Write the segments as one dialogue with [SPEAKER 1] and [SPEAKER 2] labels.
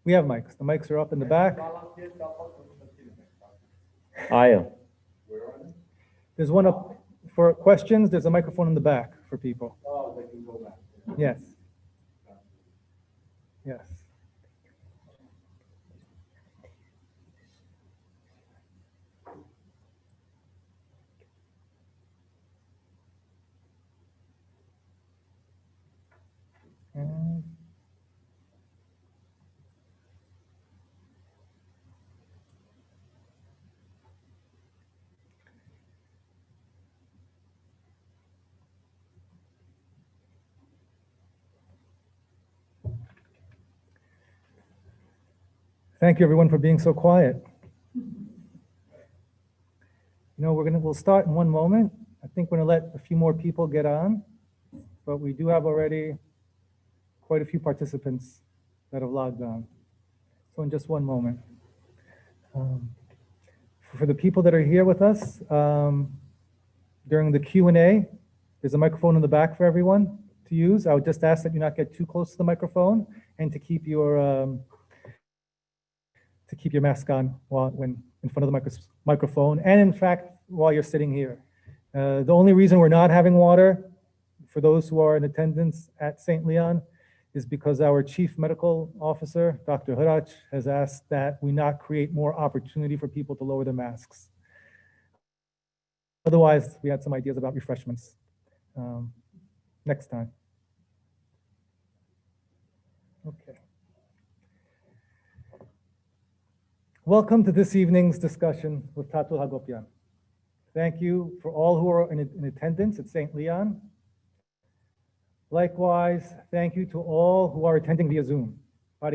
[SPEAKER 1] We have mics. The mics are up in the back.
[SPEAKER 2] Aye.
[SPEAKER 1] There's one up for questions. There's a microphone in the back for people. Yes. Yes. And thank you, everyone, for being so quiet. You know, we'll start in one moment. I think we're gonna let a few more people get on, but we do have already quite a few participants that have logged on. So in just one moment. For the people that are here with us, during the Q&A, there's a microphone in the back for everyone to use. I would just ask that you not get too close to the microphone and to keep your mask on when in front of the microphone, and in fact, while you're sitting here. The only reason we're not having water, for those who are in attendance at St. Leon, is because our Chief Medical Officer, Dr. Harach, has asked that we not create more opportunity for people to lower their masks. Otherwise, we had some ideas about refreshments next time. Okay. Welcome to this evening's discussion with Tatul Hagopian. Thank you for all who are in attendance at St. Leon. Likewise, thank you to all who are attending via Zoom. For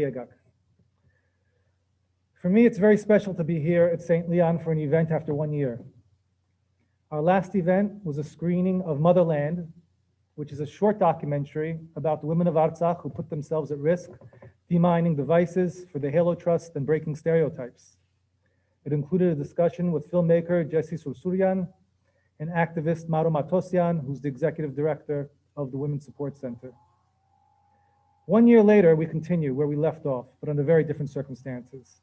[SPEAKER 1] me, it's very special to be here at St. Leon for an event after 1 year. Our last event was a screening of Motherland, which is a short documentary about the women of Artsakh who put themselves at risk, demining devices for the Halo Trust and breaking stereotypes. It included a discussion with filmmaker Jesse Sursuryan and activist Maro Matosyan, who's the executive director of the Women's Support Center. 1 year later, we continue where we left off, but under very different circumstances,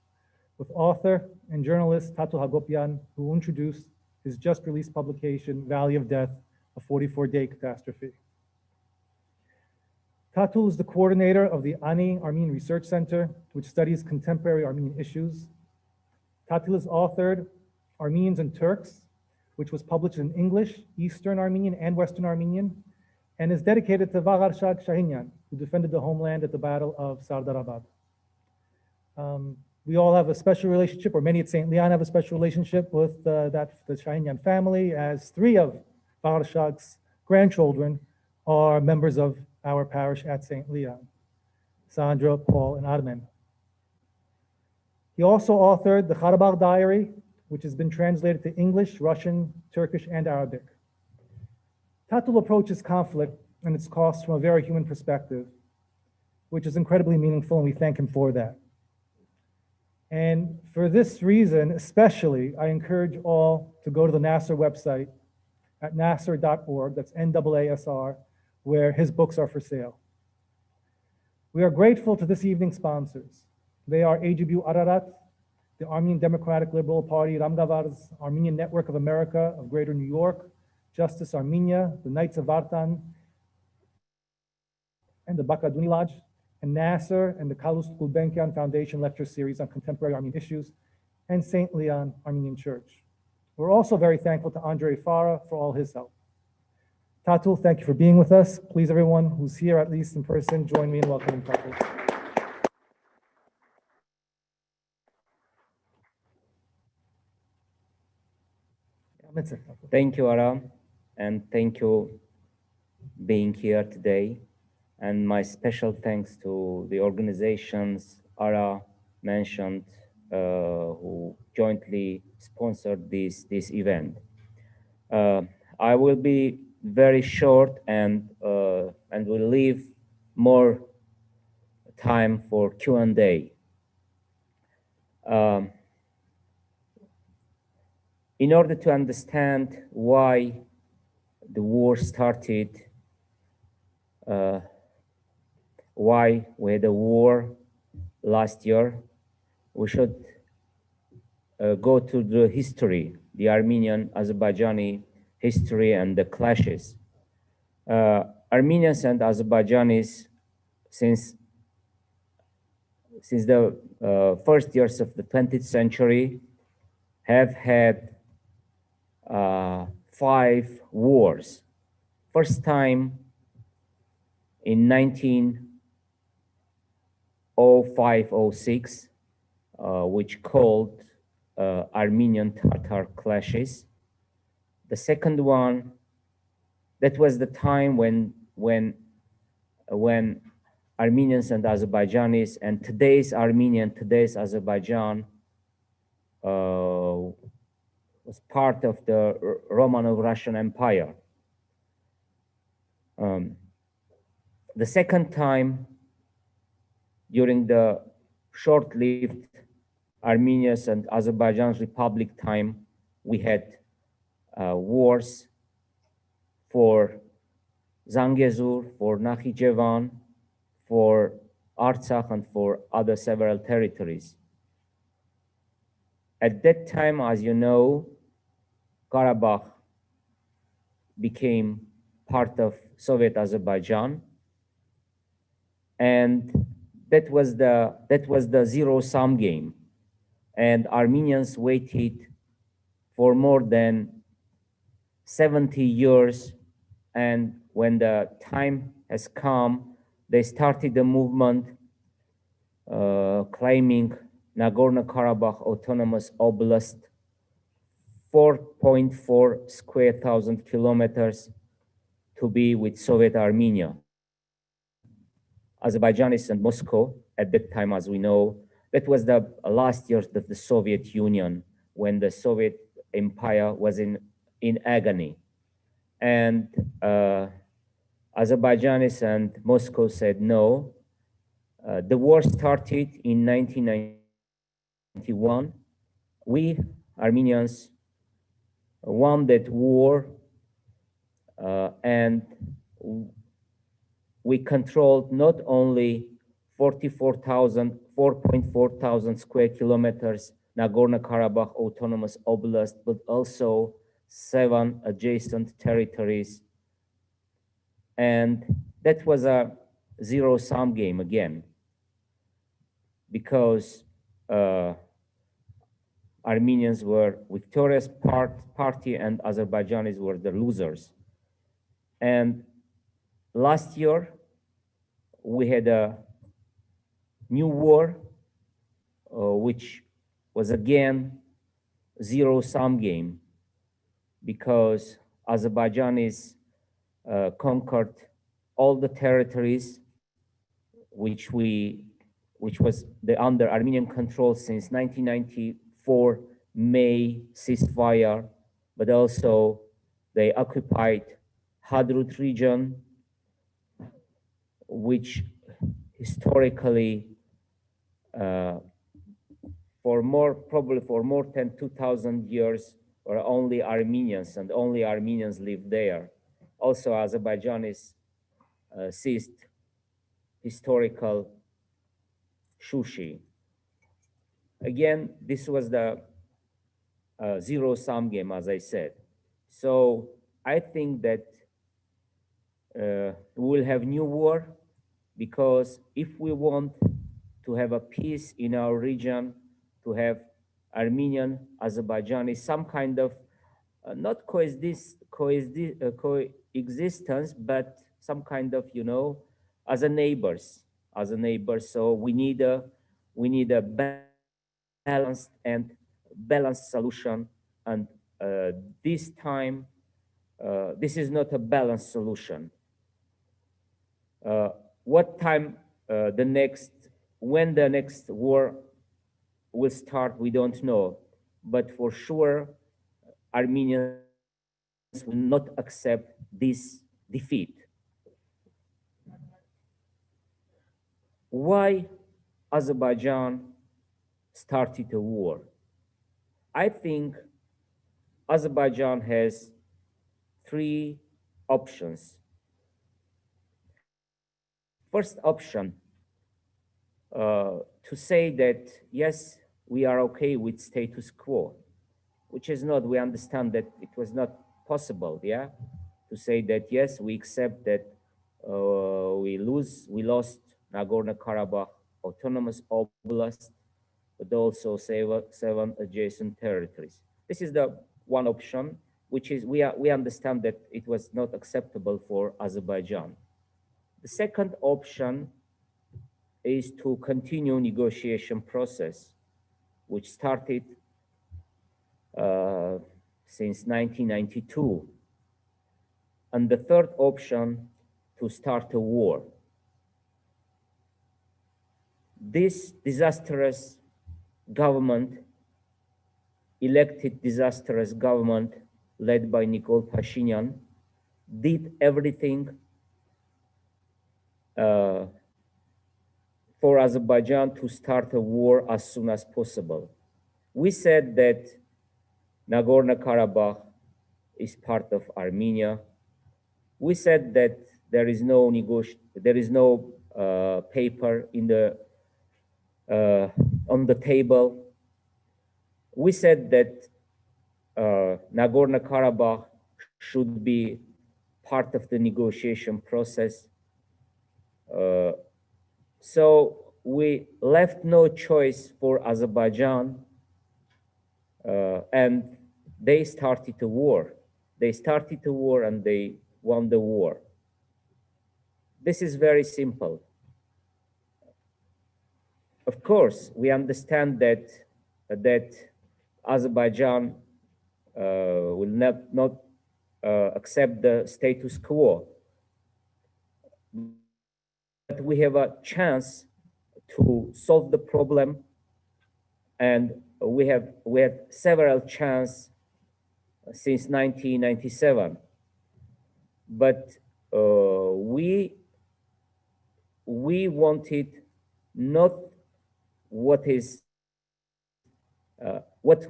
[SPEAKER 1] with author and journalist Tatul Hagopian, who introduced his just released publication, Valley of Death, a 44-day catastrophe. Tatul is the coordinator of the Ani Armenian Research Center, which studies contemporary Armenian issues. Tatul has authored Armenians and Turks, which was published in English, Eastern Armenian, and Western Armenian, and is dedicated to Artsakh Shahinyan, who defended the homeland at the Battle of Sardarabad. We all have a special relationship, or many at St. Leon have a special relationship with the Shahinyan family, as 3 of Artsakh's grandchildren are members of our parish at St. Leon, Sandra, Paul, and Armen. He also authored the Karabakh Diary, which has been translated to English, Russian, Turkish, and Arabic. Tatul approaches conflict and its costs from a very human perspective, which is incredibly meaningful, and we thank him for that. And for this reason, especially, I encourage all to go to the Nasser website at nasser.org, that's NAASR, where his books are for sale. We are grateful to this evening's sponsors. They are AGBU Ararat, the Armenian Democratic Liberal Party, Ramgavar's Armenian Network of America of Greater New York, Justice Armenia, the Knights of Vartan, and the Bakaduni Lodge, and Nasser and the Kalus Gulbenkian Foundation Lecture Series on Contemporary Armenian Issues, and St. Leon Armenian Church. We're also very thankful to Andre Farah for all his help. Tatul, thank you for being with us. Please, everyone who's here, at least in person, join me in welcoming Tatul.
[SPEAKER 2] Thank you, Ara, and thank you being here today. And my special thanks to the organizations Ara mentioned who jointly sponsored this event. I will be very short and will leave more time for Q&A. In order to understand why the war started, why we had a war last year, we should go to the history, the Armenian-Azerbaijani history and the clashes. Armenians and Azerbaijanis, since the first years of the 20th century, have had 5 wars. First time in 1905-06, which called Armenian-Tatar clashes. The second one, that was the time when Armenians and Azerbaijanis and today's Armenian, today's Azerbaijan was part of the Romanov-Russian Empire. The second time, during the short-lived Armenia's and Azerbaijan's Republic time, we had wars for Zangezur, for Nakhichevan, for Artsakh, and for other several territories. At that time, as you know, Karabakh became part of Soviet Azerbaijan, and that was the zero-sum game. And Armenians waited for more than 70 years, and when the time has come, they started a movement claiming Nagorno-Karabakh Autonomous Oblast, 4.4 square thousand kilometers, to be with Soviet Armenia. Azerbaijanis and Moscow, at that time, as we know, that was the last years of the Soviet Union, when the Soviet Empire was in agony. And Azerbaijanis and Moscow said no. The war started in 1991. We, Armenians, won that war, and we controlled not only 4.4 thousand square kilometers Nagorno-Karabakh Autonomous Oblast, but also 7 adjacent territories. And that was a zero-sum game again, because Armenians were victorious party and Azerbaijanis were the losers. And last year, we had a new war, which was again zero-sum game, because Azerbaijanis conquered all the territories which was under Armenian control since 1994 May ceasefire, but also they occupied Hadrut region, which historically probably for more than 2,000 years were only Armenians, and only Armenians lived there. Also, Azerbaijanis seized historical Shushi. Again, this was the zero-sum game, as I said. So I think that we will have new war, because if we want to have a peace in our region, to have Armenian, Azerbaijani, some kind of not coexistence, but some kind of, as a neighbors. So we need a balanced solution, and this time this is not a balanced solution. What time when the next war will start, we don't know, but for sure Armenians will not accept this defeat. Why Azerbaijan started a war? I think Azerbaijan has 3 options. First option, to say that, yes, we are okay with status quo, which is not, we understand that it was not possible, yeah? To say that, yes, we accept that we lost Nagorno-Karabakh autonomous oblast, but also seven adjacent territories. This is the one option, which is we understand that it was not acceptable for Azerbaijan. The second option is to continue negotiation process, which started since 1992. And the third option, to start a war. This disastrous government, elected disastrous government led by Nikol Pashinyan, did everything for Azerbaijan to start a war as soon as possible. We said that Nagorno-Karabakh is part of Armenia. We said that there is no paper in the on the table. We said that Nagorno-Karabakh should be part of the negotiation process. So we left no choice for Azerbaijan, and they started a war. They started a war and they won the war. This is very simple. Of course, we understand that Azerbaijan will not accept the status quo. But we have a chance to solve the problem, and we had several chances since 1997. But we wanted not what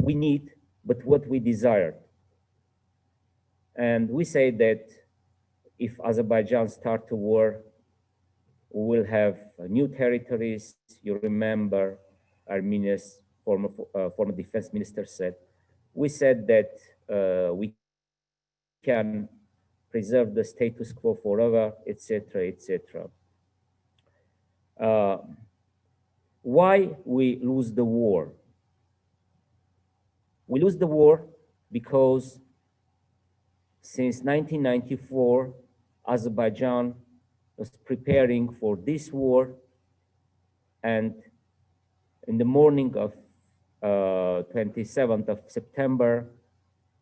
[SPEAKER 2] we need, but what we desired. And we say that if Azerbaijan starts a war, we will have new territories. You remember Armenia's former defense minister said. We said that we can preserve the status quo forever, etc., etc. Why we lose the war? We lose the war because since 1994, Azerbaijan was preparing for this war, and in the morning of 27th of September,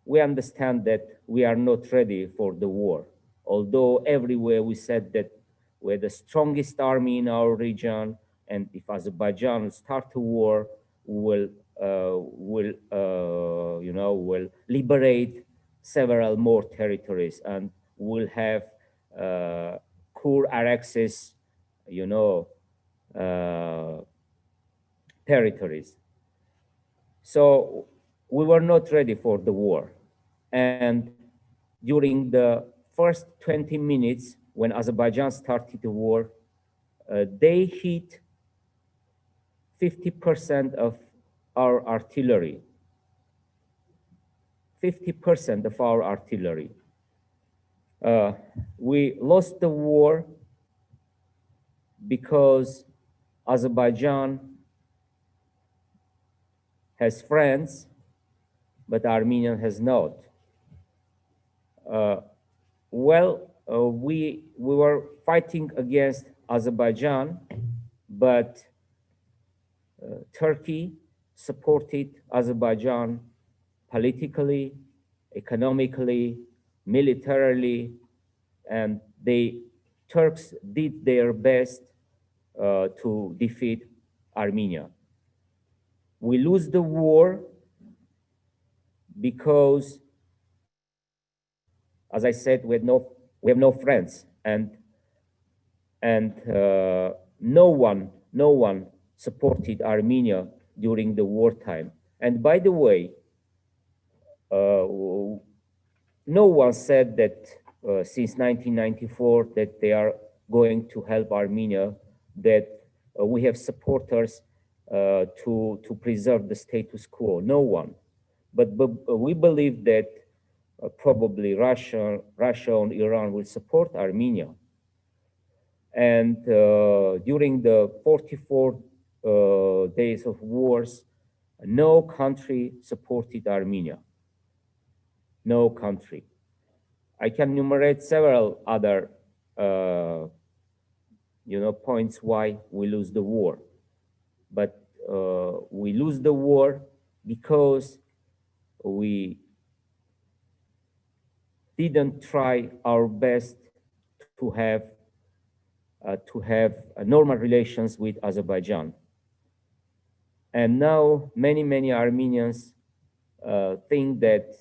[SPEAKER 2] we understand that we are not ready for the war. Although everywhere we said that we're the strongest army in our region, and if Azerbaijan starts a war, will liberate several more territories, and will have Kur Araxes, territories. So we were not ready for the war. And during the first 20 minutes, when Azerbaijan started the war, they hit 50% of our artillery. 50% of our artillery. We lost the war because Azerbaijan has friends, but Armenia has not. We were fighting against Azerbaijan, but Turkey supported Azerbaijan politically, economically, militarily, and Turks did their best to defeat Armenia. We lose the war because, as I said, we have no friends, and no one supported Armenia during the wartime. And by the way, no one said that since 1994 that they are going to help Armenia, that we have supporters to preserve the status quo. No one. But we believe that probably Russia and Iran will support Armenia. And during the 44 days of wars, no country supported Armenia. No country. I can enumerate several other points why we lose the war. But we lose the war because we didn't try our best to have normal relations with Azerbaijan. And now many Armenians think that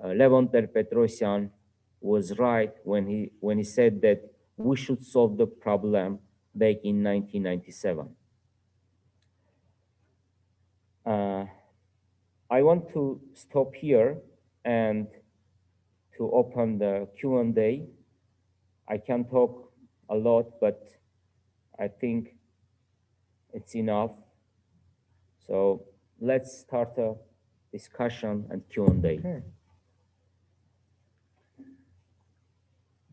[SPEAKER 2] Levon Ter-Petrosyan was right when he said that we should solve the problem back in 1997. I want to stop here and to open the Q&A. I can talk a lot, but I think it's enough. So let's start a discussion and Q&A.
[SPEAKER 1] Okay.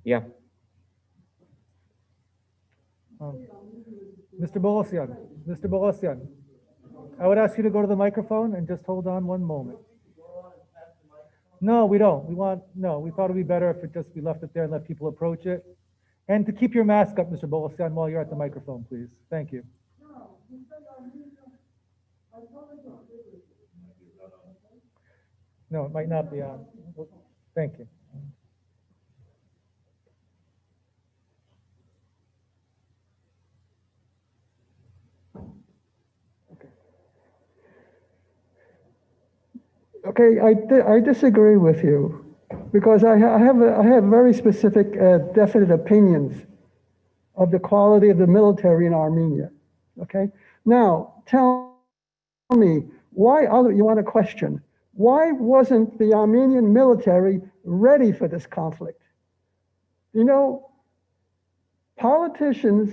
[SPEAKER 2] Yeah.
[SPEAKER 1] Mr. Bogosian, I would ask you to go to the microphone and just hold on one moment. No, we don't. We thought it'd be better if we left it there and let people approach it. And to keep your mask up, Mr. Bogosian, while you're at the microphone, please. Thank you. No, it might not be on. Thank you.
[SPEAKER 3] Okay, I disagree with you because I have very specific, definite opinions of the quality of the military in Armenia. Okay, now tell me why. You want a question? Why wasn't the Armenian military ready for this conflict? You know, politicians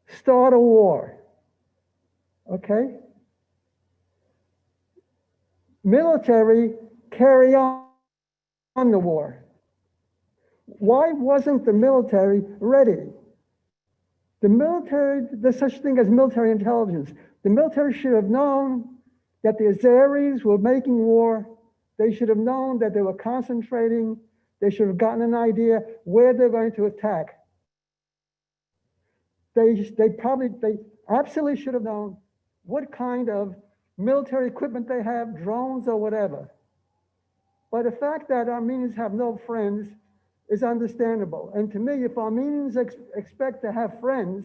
[SPEAKER 3] start a war. Okay. Military carry on the war. Why wasn't the military ready? The military, there's such thing as military intelligence. The military should have known that the Azeris were making war. They should have known that they were concentrating. They should have gotten an idea where they're going to attack. They absolutely should have known what kind of military equipment they have, drones or whatever. But the fact that Armenians have no friends is understandable. And to me, if Armenians expect to have friends,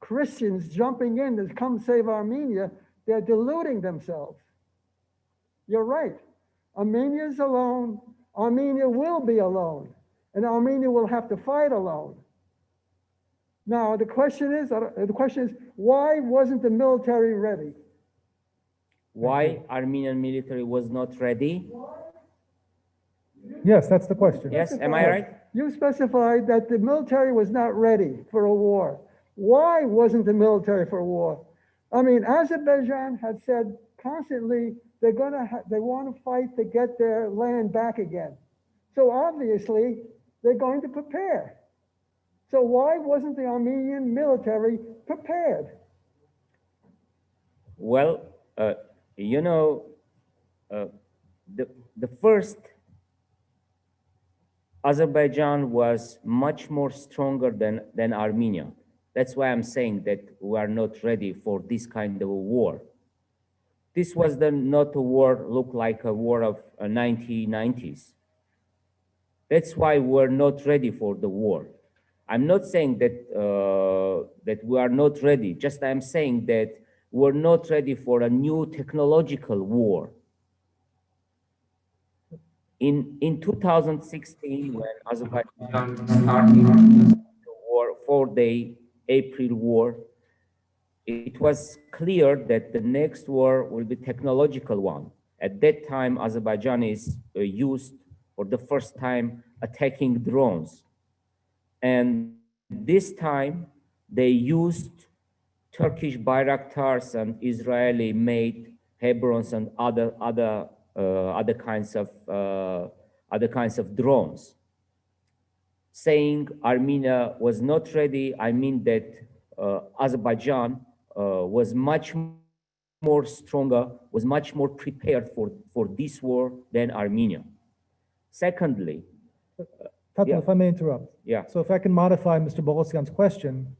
[SPEAKER 3] Christians jumping in to come save Armenia, they're deluding themselves. You're right. Armenia is alone. Armenia will be alone. And Armenia will have to fight alone. Now, the question is, why wasn't the military ready?
[SPEAKER 2] Why Armenian military was not ready?
[SPEAKER 1] Yes, that's the question.
[SPEAKER 2] Yes, am I right?
[SPEAKER 3] You specified that the military was not ready for a war. Why wasn't the military for a war? I mean, Azerbaijan had said constantly they want to fight to get their land back again. So obviously they're going to prepare. So why wasn't the Armenian military prepared?
[SPEAKER 2] Well, the first Azerbaijan was much more stronger than Armenia. That's why I'm saying that we are not ready for this kind of a war. This was not a war look like a war of 1990s. That's why we're not ready for the war. I'm not saying that that we are not ready. Just I'm saying that we're not ready for a new technological war. In 2016, when Azerbaijan started the war, 4-day April war, it was clear that the next war will be technological one. At that time, Azerbaijan is used for the first time attacking drones. And this time, they used Turkish Bayraktars and Israeli-made Hebrons and other kinds of drones. Saying Armenia was not ready, I mean that Azerbaijan was much more stronger, was much more prepared for this war than Armenia. Secondly,
[SPEAKER 1] Tatul,
[SPEAKER 2] yeah.
[SPEAKER 1] if I may interrupt.
[SPEAKER 2] Yeah.
[SPEAKER 1] So if I can modify Mr. Bogosian's question,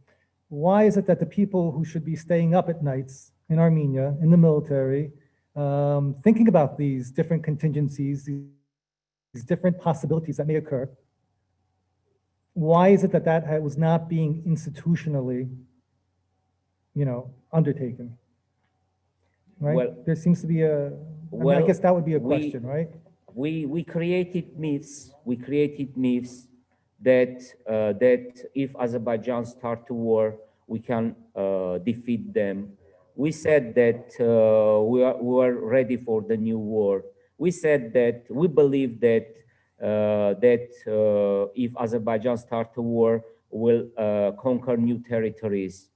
[SPEAKER 1] why is it that the people who should be staying up at nights in Armenia, in the military, thinking about these different contingencies, these different possibilities that may occur, why is it that that was not being institutionally, undertaken? Right?
[SPEAKER 2] Well,
[SPEAKER 1] there seems to be I guess that would be a question, right?
[SPEAKER 2] We created myths. We created myths that that if Azerbaijan start a war, we can defeat them. We said that we were ready for the new war. We said that we believe that if Azerbaijan start a war, we'll conquer new territories.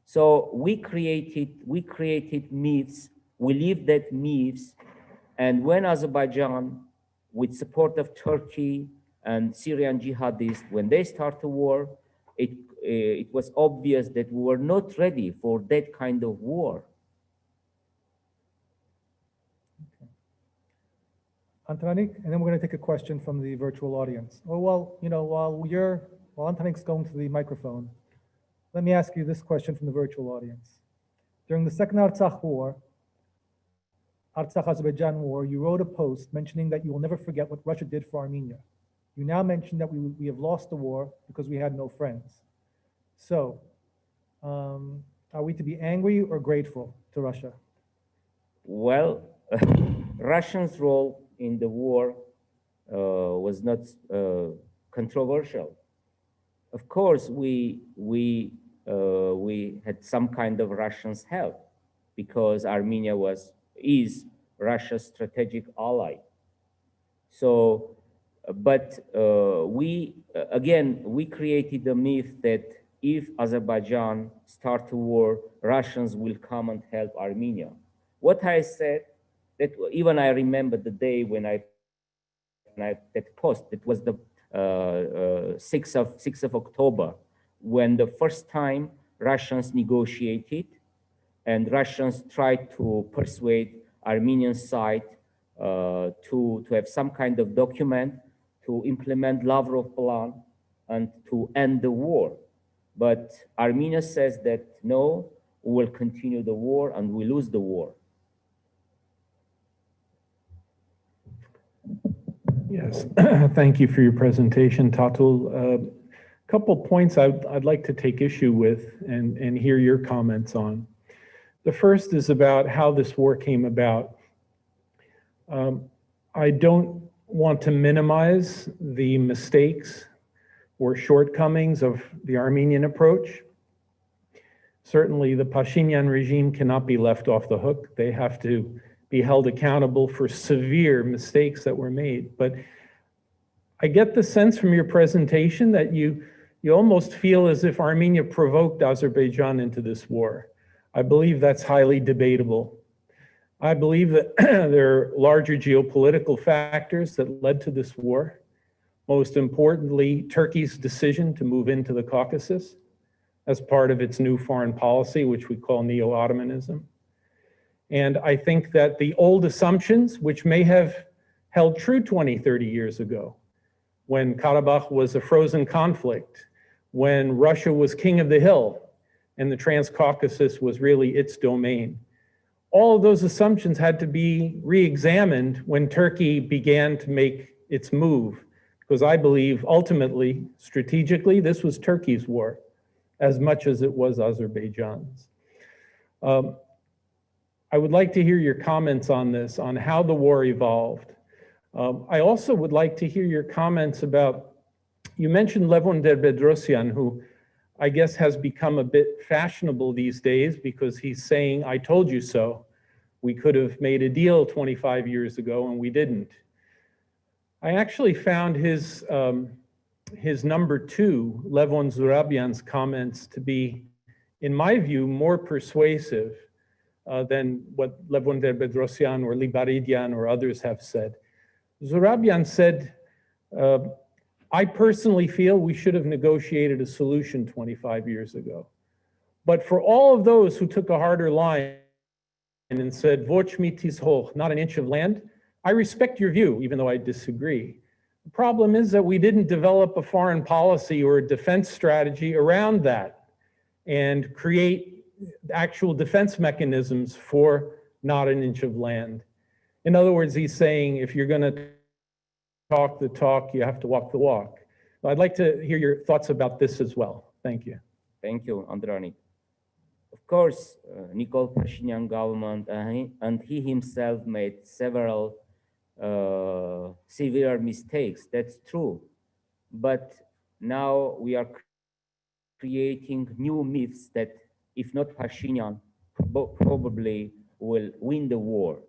[SPEAKER 2] So we created myths. We lived that myths. And when Azerbaijan, with support of Turkey and Syrian jihadists, when they start a war, it was obvious that we were not ready for that kind of war.
[SPEAKER 1] Antanik, and then we're going to take a question from the virtual audience. Oh, well, while Antanik's going to the microphone, let me ask you this question from the virtual audience. During the Second Artsakh War, Artsakh-Azerbaijan War, you wrote a post mentioning that you will never forget what Russia did for Armenia. You now mention that we have lost the war because we had no friends. So, are we to be angry or grateful to Russia?
[SPEAKER 2] Well, Russia's role in the war was not controversial. Of course, we had some kind of Russians' help because Armenia is Russia's strategic ally. So, but we created the myth that if Azerbaijan start a war, Russians will come and help Armenia. What I said, that even I remember the day when that post, it was the 6th of October, when the first time Russians negotiated and Russians tried to persuade Armenian side to have some kind of document to implement Lavrov plan and to end the war. But Armenia says that no, we will continue the war and we lose the war.
[SPEAKER 4] Yes, thank you for your presentation, Tatul. A couple points I'd like to take issue with and hear your comments on. The first is about how this war came about. I don't want to minimize the mistakes or shortcomings of the Armenian approach. Certainly the Pashinyan regime cannot be left off the hook. They have to be held accountable for severe mistakes that were made. But I get the sense from your presentation that you almost feel as if Armenia provoked Azerbaijan into this war. I believe that's highly debatable. I believe that there are larger geopolitical factors that led to this war. Most importantly, Turkey's decision to move into the Caucasus as part of its new foreign policy, which we call neo-Ottomanism. And I think that the old assumptions, which may have held true 20, 30 years ago, when Karabakh was a frozen conflict, when Russia was king of the hill, and the Transcaucasus was really its domain. All of those assumptions had to be re-examined when Turkey began to make its move, because I believe ultimately, strategically, this was Turkey's war, as much as it was Azerbaijan's. I would like to hear your comments on this, on how the war evolved. I also would like to hear your comments about, you mentioned Levon Bedrosian, who I guess has become a bit fashionable these days because he's saying, I told you so. We could have made a deal 25 years ago and we didn't. I actually found his his number two, Levon Zurabian's comments to be, in my view, more persuasive than what Levon Bedrosian or Libaridian or others have said. Zurabian said, I personally feel we should have negotiated a solution 25 years ago. But for all of those who took a harder line and said, Voch mitis hoch, not an inch of land, I respect your view, even though I disagree. The problem is that we didn't develop a foreign policy or a defense strategy around that and create actual defense mechanisms for not an inch of land. In other words, he's saying, if you're going to talk the talk, you have to walk the walk. I'd like to hear your thoughts about this as well. Thank you.
[SPEAKER 2] Thank you, Andranik. Of course, Nikol Pashinyan government and he himself made several severe mistakes. That's true. But now we are creating new myths that if not Pashinyan, probably will win the war.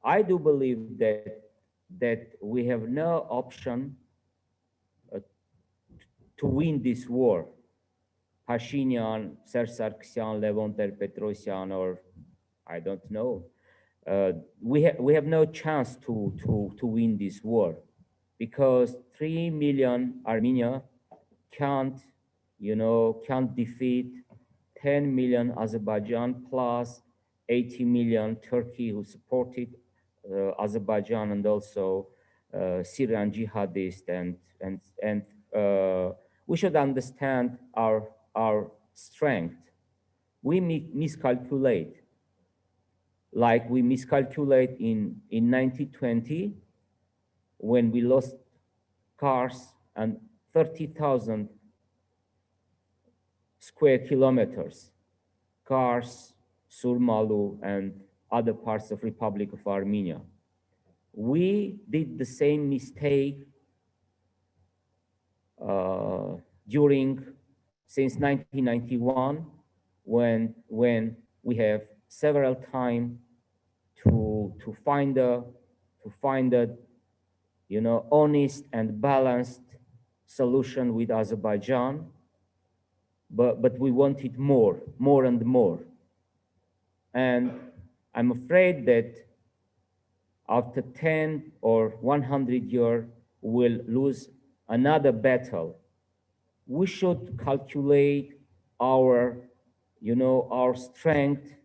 [SPEAKER 2] I do believe that we have no option to win this war. Pashinyan, Serge Sargsyan, Levon Ter-Petrosyan, or I don't know. We have no chance to win this war because 3 million Armenia can't defeat 10 million Azerbaijan plus 80 million Turkey who supported Azerbaijan and also Syrian jihadists and we should understand our strength. We miscalculate, like we miscalculate in 1920 when we lost Kars and 30,000 square kilometers, Kars, Surmalu, and other parts of Republic of Armenia. We did the same mistake since 1991 when we have several times to find a honest and balanced solution with Azerbaijan, but we wanted more and more. And I'm afraid that after 10 or 100 years, we'll lose another battle. We should calculate our strength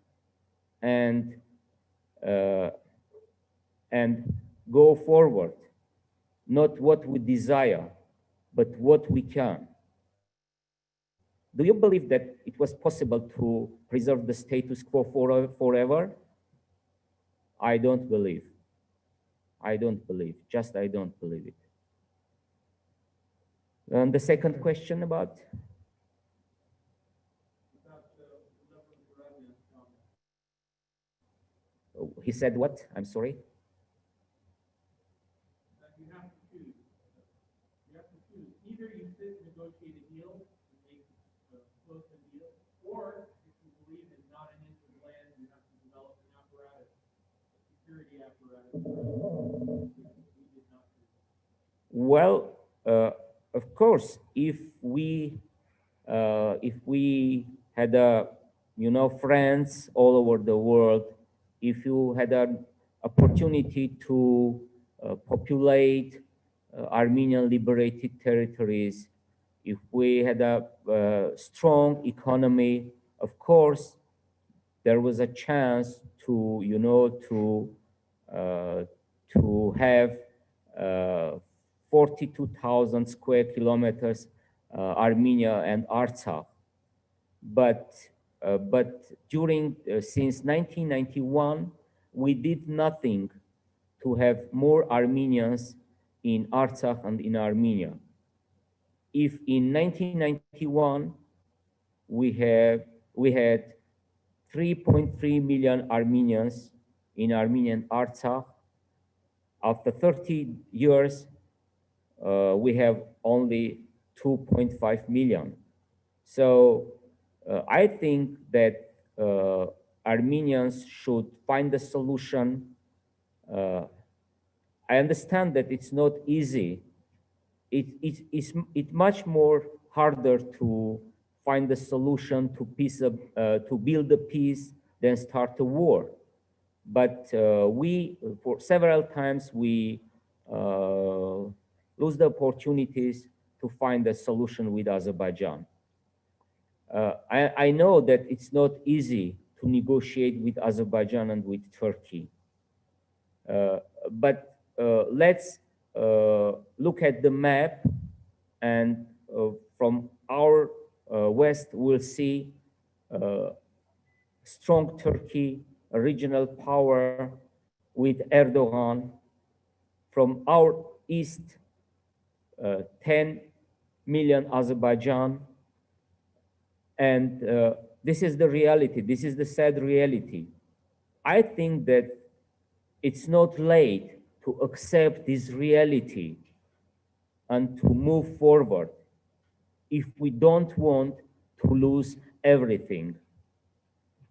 [SPEAKER 2] and go forward, not what we desire, but what we can. Do you believe that it was possible to preserve the status quo forever? I don't believe. I don't believe. Just I don't believe it. And the second question about? He said what? I'm sorry?
[SPEAKER 4] You have to choose. You have to choose. Either you sit and negotiate a deal and make close the deal, or if you believe in not an inch of land, you have to develop an apparatus, a security apparatus. We did not do that.
[SPEAKER 2] Well, of course, if we had friends all over the world, if you had an opportunity to populate Armenian liberated territories, if we had a strong economy, of course, there was a chance to have 42,000 square kilometers Armenia and Artsakh. But since 1991, we did nothing to have more Armenians in Artsakh and in Armenia. If in 1991 we had 3.3 million Armenians in Armenian Artsakh, after 30 years, we have only 2.5 million. So I think that Armenians should find a solution. I understand that it's not easy it's much more harder to find a solution to to build a peace than start a war. But for several times, we lose the opportunities to find a solution with Azerbaijan. I know that it's not easy to negotiate with Azerbaijan and with Turkey. But let's look at the map, and from our west, we'll see strong Turkey, a regional power with Erdogan. From our east, 10 million Azerbaijan. And this is the reality. This is the sad reality. I think that it's not late to accept this reality and to move forward if we don't want to lose everything,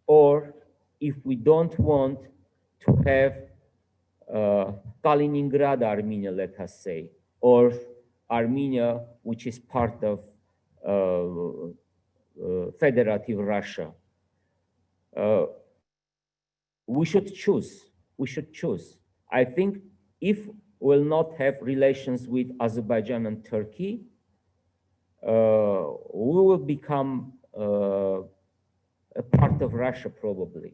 [SPEAKER 2] or if we don't want to have Kaliningrad Armenia, let us say, or Armenia, which is part of Federative Russia. We should choose. We should choose. I think if we'll not have relations with Azerbaijan and Turkey, we will become a part of Russia, probably.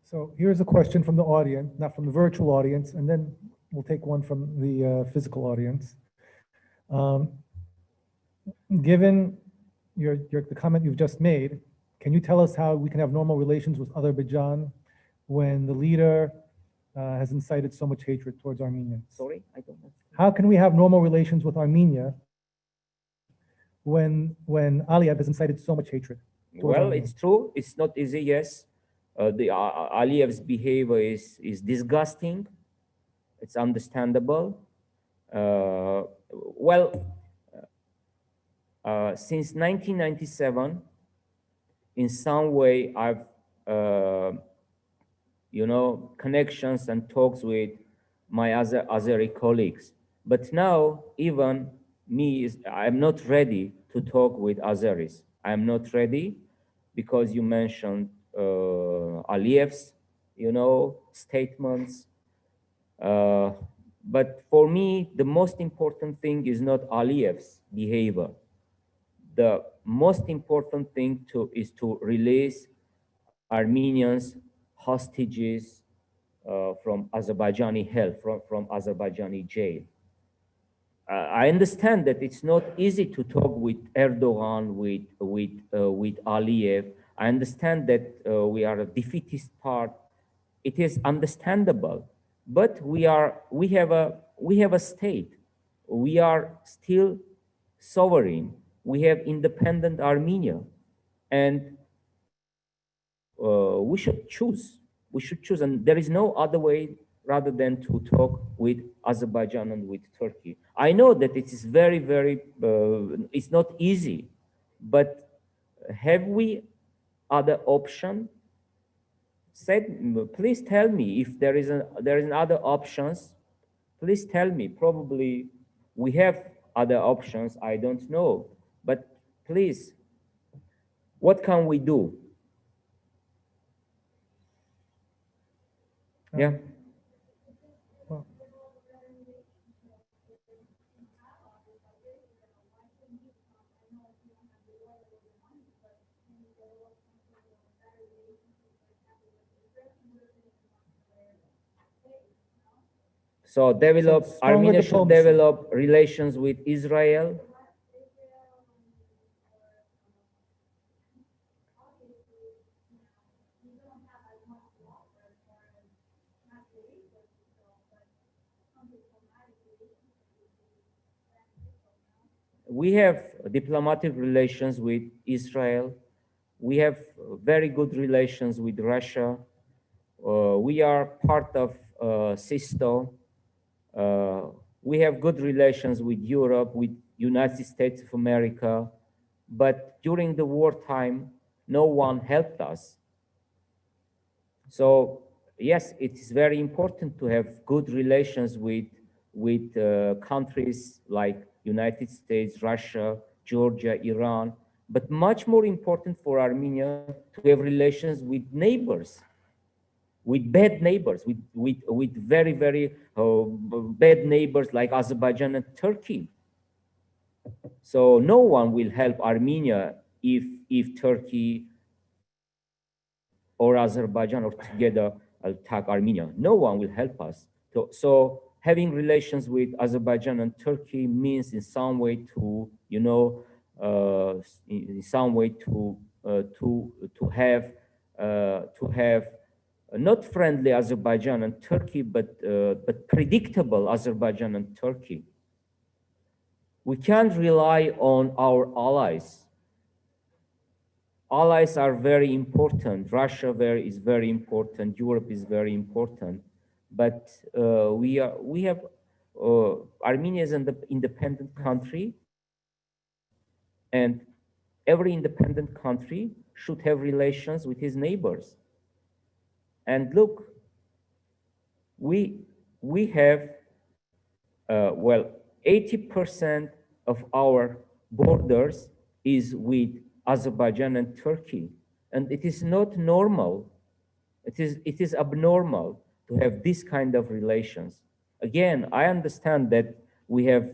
[SPEAKER 1] So here's a question from the audience, not from the virtual audience, and then we'll take one from the physical audience. Given the comment you've just made, can you tell us how we can have normal relations with Azerbaijan when the leader has incited so much hatred towards Armenians?
[SPEAKER 2] Sorry, I don't know.
[SPEAKER 1] How can we have normal relations with Armenia when Aliyev has incited so much hatred?
[SPEAKER 2] Well, it's true. It's not easy, yes. The Aliyev's behavior is disgusting. It's understandable. Since 1997, in some way, I've connections and talks with my Azeri colleagues. But now, even me, I'm not ready to talk with Azeris. I'm not ready because you mentioned Aliyev's, statements. But for me, the most important thing is not Aliyev's behavior. The most important thing is to release Armenians, hostages from Azerbaijani hell, from Azerbaijani jail. I understand that it's not easy to talk with Erdogan, with Aliyev. I understand that we are a defeatist part. It is understandable, but we have a state. We are still sovereign. We have independent Armenia, and we should choose. We should choose, and there is no other way rather than to talk with Azerbaijan and with Turkey. I know that it is very, very, it's not easy, but have we other option? Please tell me if there is other options. Please tell me. Probably we have other options. I don't know, but please, what can we do? Yeah.
[SPEAKER 1] Well,
[SPEAKER 2] So Armenia should
[SPEAKER 1] diplomacy.
[SPEAKER 2] develop relations with Israel. We have diplomatic relations with Israel. We have very good relations with Russia. We are part of CISTO. We have good relations with Europe, with United States of America. But during the wartime, no one helped us. So yes, it is very important to have good relations with with countries like United States, Russia, Georgia, Iran, but much more important for Armenia to have relations with neighbors, with bad neighbors, with very, very bad neighbors like Azerbaijan and Turkey. So no one will help Armenia if Turkey or Azerbaijan or together attack Armenia. No one will help us. So having relations with Azerbaijan and Turkey means in some way to, you know, in some way to have not friendly Azerbaijan and Turkey, but predictable Azerbaijan and Turkey. We can't rely on our allies. Allies are very important. Russia is very important. Europe is very important. But Armenia is an independent country, and every independent country should have relations with his neighbors. And look, we have, well, 80% of our borders is with Azerbaijan and Turkey. And it is not normal. It is abnormal to have this kind of relations. Again, I understand that we have,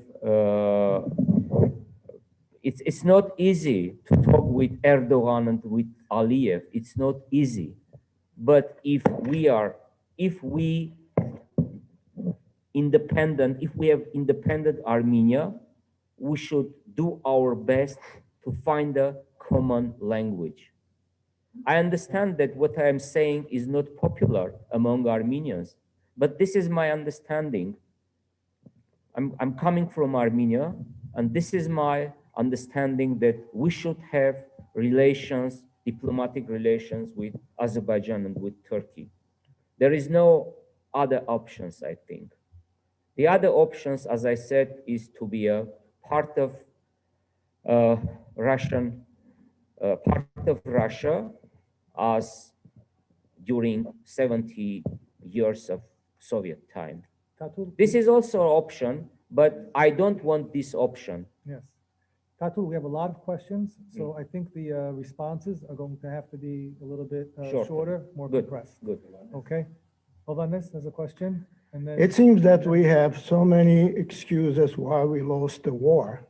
[SPEAKER 2] it's not easy to talk with Erdogan and with Aliyev. It's not easy. But if we have independent Armenia, we should do our best to find a common language. I understand that what I am saying is not popular among Armenians, but this is my understanding. I'm coming from Armenia, and this is my understanding that we should have relations, diplomatic relations with Azerbaijan and with Turkey. There is no other options, I think. The other options, as I said, is to be a part of Russia as during 70 years of Soviet time.
[SPEAKER 1] Tatul,
[SPEAKER 2] This is also an option, but I don't want this option.
[SPEAKER 1] yes. Tatul, we have a lot of questions, so I think the responses are going to have to be a little bit shorter, more
[SPEAKER 2] Good.
[SPEAKER 1] compressed.
[SPEAKER 2] Good.
[SPEAKER 1] Okay. Ovannes has a question, and then
[SPEAKER 5] It seems that we have so many excuses why we lost the war.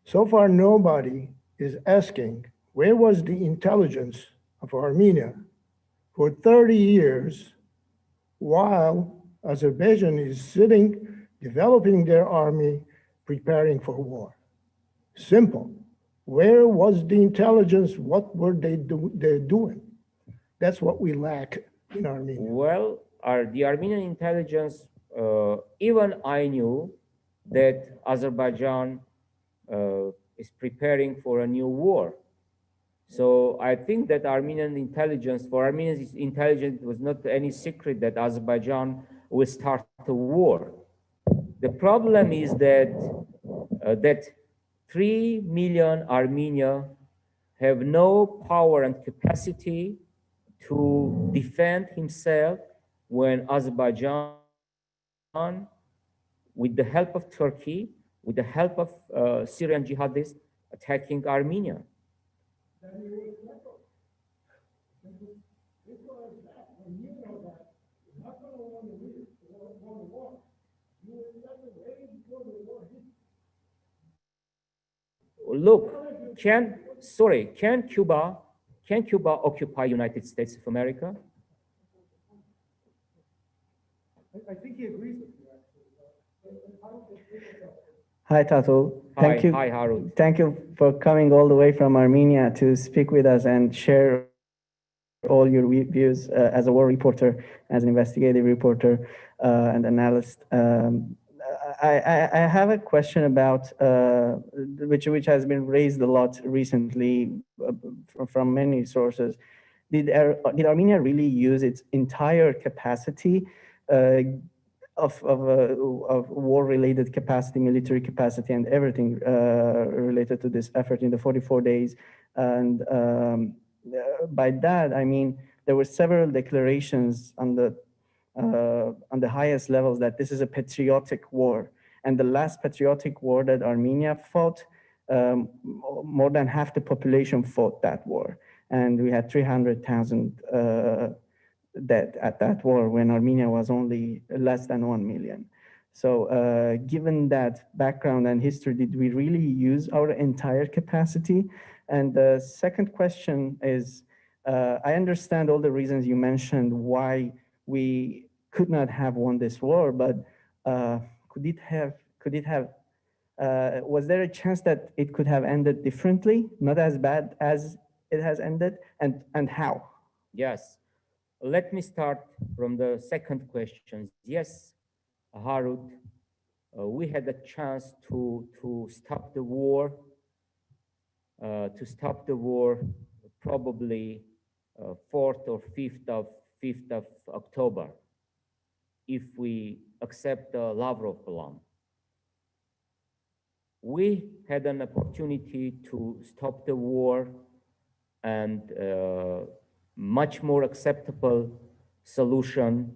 [SPEAKER 5] So far, nobody is asking, where was the intelligence of Armenia for 30 years while Azerbaijan is sitting, developing their army, preparing for war? Simple. Where was the intelligence? What were they doing? That's what we lack in Armenia.
[SPEAKER 2] Well, the Armenian intelligence, even I knew that Azerbaijan is preparing for a new war. So I think that Armenian intelligence was not any secret that Azerbaijan will start a war. The problem is that 3 million Armenians have no power and capacity to defend himself when Azerbaijan, with the help of Turkey, with the help of Syrian jihadists, attacking Armenia. Look, can Cuba occupy United States of America?
[SPEAKER 1] I think he agrees with you,
[SPEAKER 6] Hi, Tatul. Thank you.
[SPEAKER 2] Hi, Harun.
[SPEAKER 6] Thank you for coming all the way from Armenia to speak with us and share all your views as a war reporter, as an investigative reporter and analyst. I have a question about which has been raised a lot recently from many sources. Did Armenia really use its entire capacity of war-related capacity, military capacity, and everything related to this effort in the 44 days? And by that, I mean, there were several declarations on the on the highest levels that this is a patriotic war. And the last patriotic war that Armenia fought, more than half the population fought that war. And we had 300,000 dead at that war when Armenia was only less than 1 million. So given that background and history, did we really use our entire capacity? And the second question is, I understand all the reasons you mentioned why we could not have won this war, but was there a chance that it could have ended differently, not as bad as it has ended, and how?
[SPEAKER 2] Yes. Let me start from the second question. Yes, Harut, we had a chance to stop the war, probably 4th or 5th of October, if we accept the Lavrov plan. We had an opportunity to stop the war, and much more acceptable solution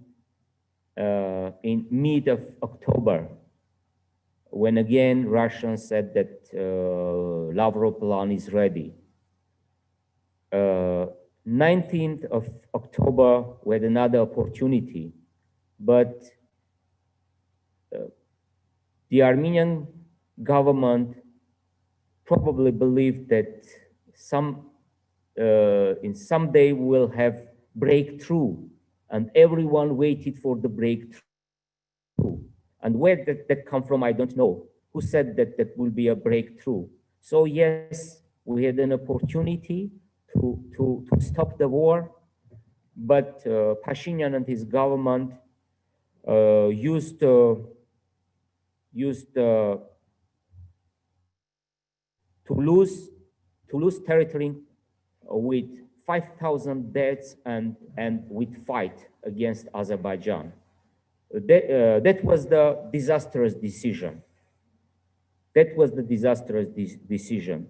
[SPEAKER 2] in mid of October, when again Russians said that Lavrov plan is ready. 19th of October, we had another opportunity, but the Armenian government probably believed that in some day we'll have breakthrough, and everyone waited for the breakthrough. And where that come from, I don't know. Who said that that will be a breakthrough? So yes, we had an opportunity to stop the war, but Pashinyan and his government used to lose territory with 5,000 deaths and with fight against Azerbaijan. That was the disastrous decision. That was the disastrous decision.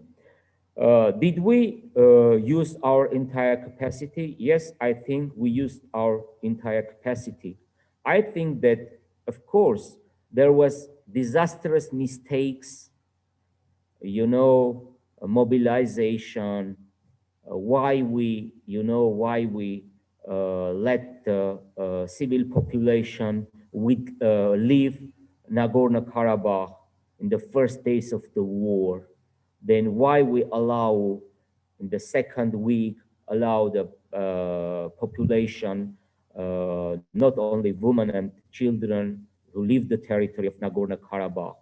[SPEAKER 2] Did we use our entire capacity? Yes, I think we used our entire capacity. I think that, of course, there was disastrous mistakes, you know, mobilization, why we let the civil population leave Nagorno-Karabakh in the first days of the war. Then why we allow, in the second week, allow the population, not only women and children, to leave the territory of Nagorno-Karabakh.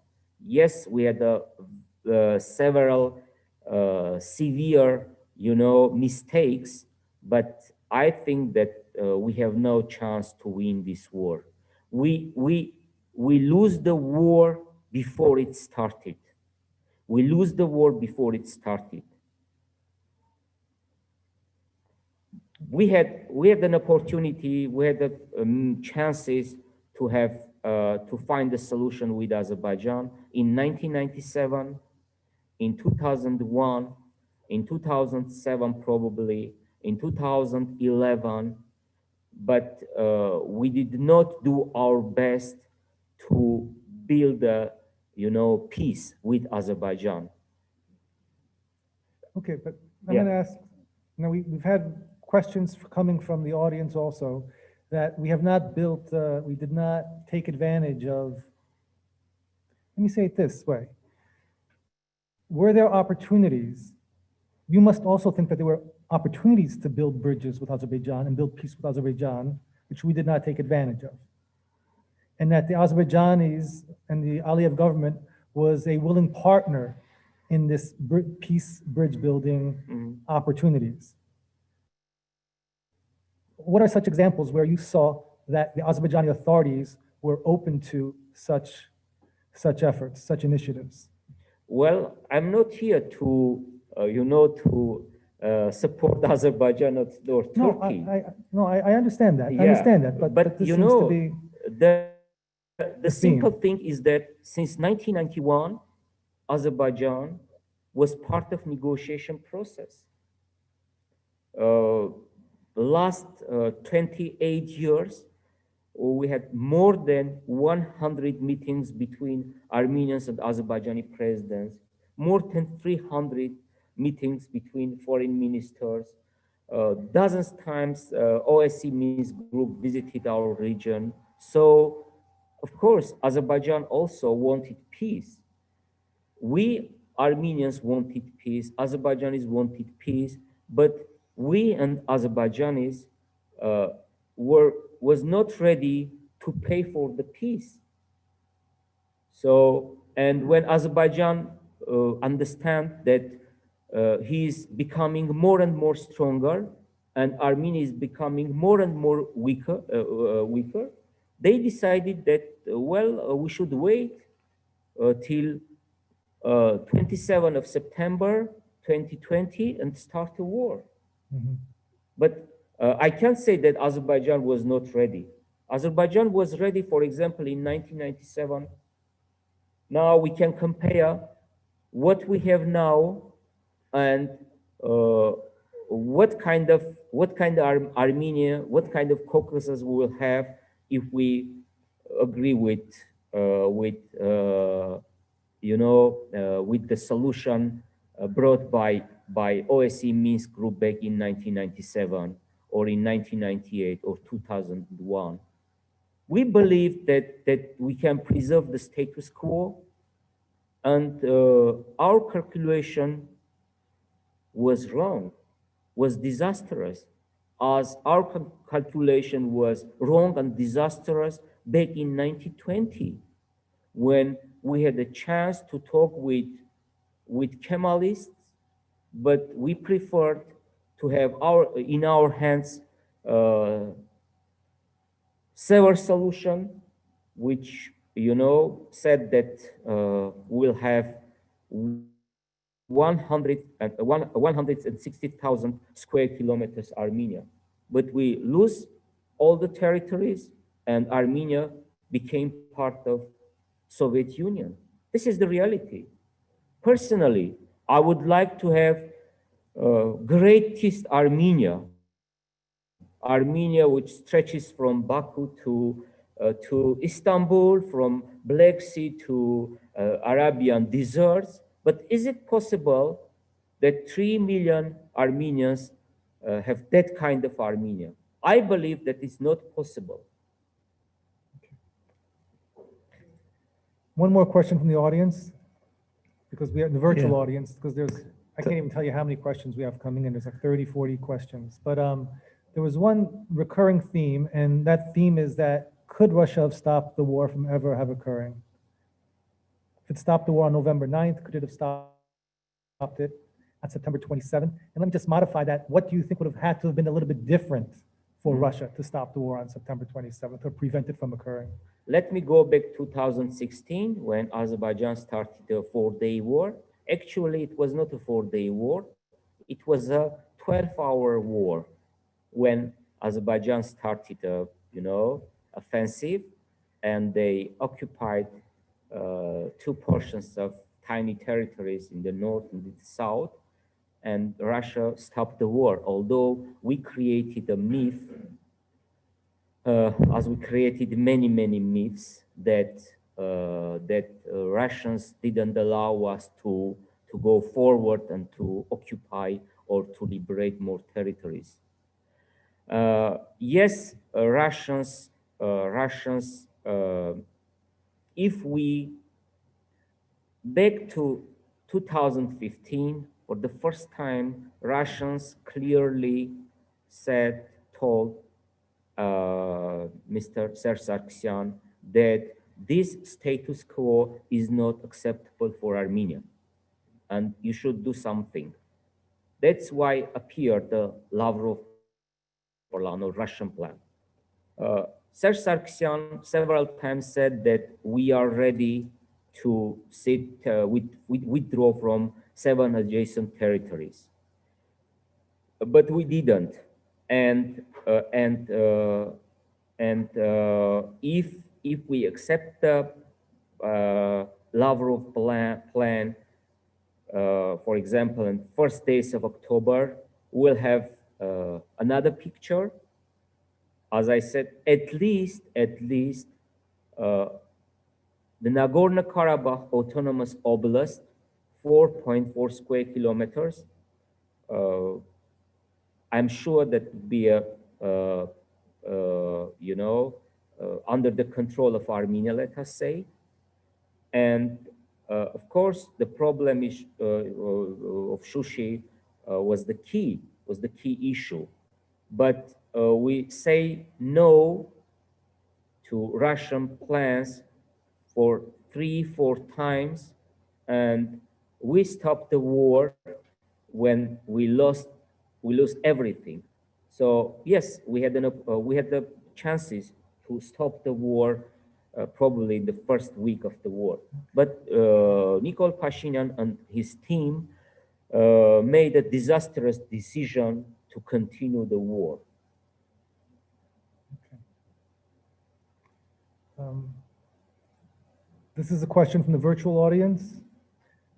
[SPEAKER 2] Yes, we had several severe, mistakes, but I think that we have no chance to win this war. We lose the war before it started. We lose the war before it started. We had an opportunity, we had the chances to have to find a solution with Azerbaijan in 1997, in 2001, in 2007 probably, in 2011, but we did not do our best to build a peace with Azerbaijan.
[SPEAKER 1] Okay, but I'm going to ask, we've had questions coming from the audience also, that we have not built, we did not take advantage of, let me say it this way. Were there opportunities? You must also think that there were opportunities to build bridges with Azerbaijan and build peace with Azerbaijan, which we did not take advantage of. And that the Azerbaijanis and the Aliyev government was a willing partner in this peace bridge building opportunities. What are such examples where you saw that the Azerbaijani authorities were open to such efforts, such initiatives?
[SPEAKER 2] Well, I'm not here to, support Azerbaijan or Turkey.
[SPEAKER 1] I understand that.
[SPEAKER 2] Yeah,
[SPEAKER 1] I understand that, but this seems to be
[SPEAKER 2] the simple thing is that since 1991, Azerbaijan was part of negotiation process. Last 28 years, we had more than 100 meetings between Armenians and Azerbaijani presidents, more than 300 meetings between foreign ministers, dozens times OSCE Minsk group visited our region. So, of course, Azerbaijan also wanted peace. We Armenians wanted peace, Azerbaijanis wanted peace, but we and Azerbaijanis was not ready to pay for the peace. So, and when Azerbaijan understand that he is becoming more and more stronger, and Armenia is becoming more and more weaker, they decided that we should wait till 27th of September 2020 and start a war.
[SPEAKER 1] Mm-hmm.
[SPEAKER 2] But I can't say that Azerbaijan was not ready. Azerbaijan was ready, for example, in 1997. Now we can compare what we have now and what kind of Armenia, what kind of Caucasus we will have if we agree with the solution brought by OSCE Minsk group back in 1997 or in 1998 or 2001. We believe that we can preserve the status quo, and our calculation was wrong, was disastrous, as our calculation was wrong and disastrous back in 1920, when we had a chance to talk with Kemalists, but we preferred to have in our hands sever solution, which said that we'll have 160,000 square kilometers Armenia, but we lose all the territories, and Armenia became part of Soviet Union. This is the reality. Personally, I would like to have greatest Armenia, which stretches from Baku to Istanbul, from Black Sea to Arabian deserts. But is it possible that 3 million Armenians have that kind of Armenia? I believe that it's not possible.
[SPEAKER 1] One more question from the audience, because we are in the virtual
[SPEAKER 4] Yeah.
[SPEAKER 1] audience, because I can't even tell you how many questions we have coming in. There's like 30, 40 questions. But there was one recurring theme, and that theme is that could Russia have stopped the war from ever have occurring? If it stopped the war on November 9th, could it have stopped it on September 27th? And let me just modify that. What do you think would have had to have been a little bit different for Russia to stop the war on September 27th or prevent it from occurring?
[SPEAKER 2] Let me go back to 2016 when Azerbaijan started a 4-day war. Actually, it was not a 4-day war. It was a 12-hour war when Azerbaijan started a, offensive, and they occupied 2 portions of tiny territories in the north and the south, and Russia stopped the war. Although we created a myth, as we created many myths that Russians didn't allow us to go forward and to occupy or to liberate more territories. Yes, Russians, if we back to 2015, for the first time, Russians clearly told Mr. Sargsyan that this status quo is not acceptable for Armenia, and you should do something. That's why appeared the Lavrov plan or Russian plan. Serge Sargsyan several times said that we are ready to withdraw from 7 adjacent territories, but we didn't. And if we accept the Lavrov plan, for example, in first days of October, we'll have another picture, as I said, at least uh, the Nagorno-Karabakh Autonomous Oblast, 4.4 square kilometers. I'm sure that would be a, under the control of Armenia, let us say. And of course, the problem is, of Shushi was the key issue. But we say no to Russian plans for 3-4 times, and we stopped the war when we lost everything. So yes, we had the chances to stop the war probably in the first week of the war. But Nikol Pashinyan and his team made a disastrous decision to continue the war.
[SPEAKER 1] This is a question from the virtual audience.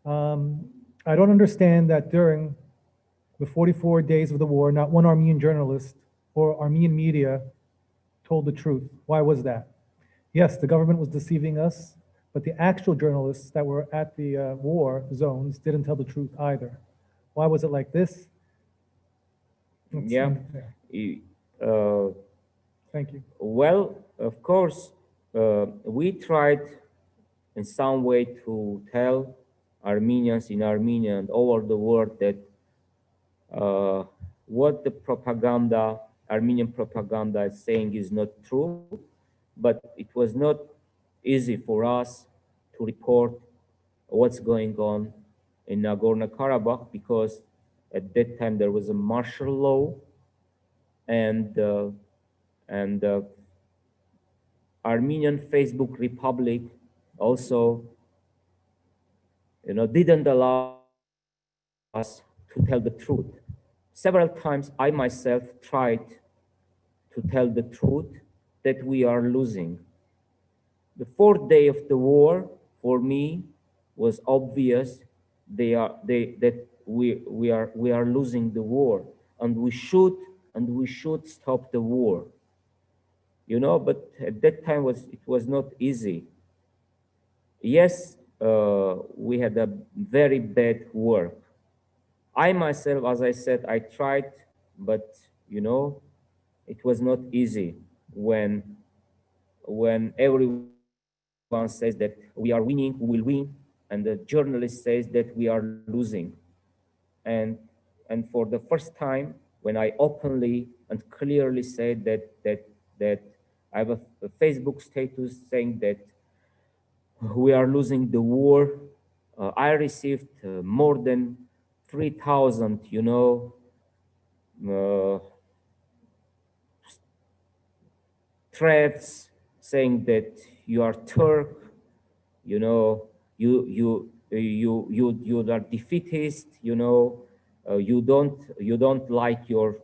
[SPEAKER 1] I don't understand that during the 44 days of the war, not one Armenian journalist or Armenian media told the truth. Why was that? Yes, the government was deceiving us, but the actual journalists that were at the war zones didn't tell the truth either. Why was it like this? Let's
[SPEAKER 2] Yeah.
[SPEAKER 1] end it there. Thank you.
[SPEAKER 2] Well, of course, we tried in some way to tell Armenians in Armenia and all over the world that what the propaganda, Armenian propaganda is saying is not true, but it was not easy for us to report what's going on in Nagorno-Karabakh because at that time there was a martial law and Armenian Facebook Republic also, didn't allow us to tell the truth. Several times I myself tried to tell the truth that we are losing. The fourth day of the war for me was obvious that we are losing the war and we should stop the war. But at that time it was not easy. Yes, we had a very bad work. I myself, as I said, I tried, but it was not easy when everyone says that we are winning, we will win, and the journalist says that we are losing. And for the first time, when I openly and clearly said that I have a Facebook status saying that we are losing the war, I received more than 3,000, threats saying that you are Turk, you are defeatist, you don't like your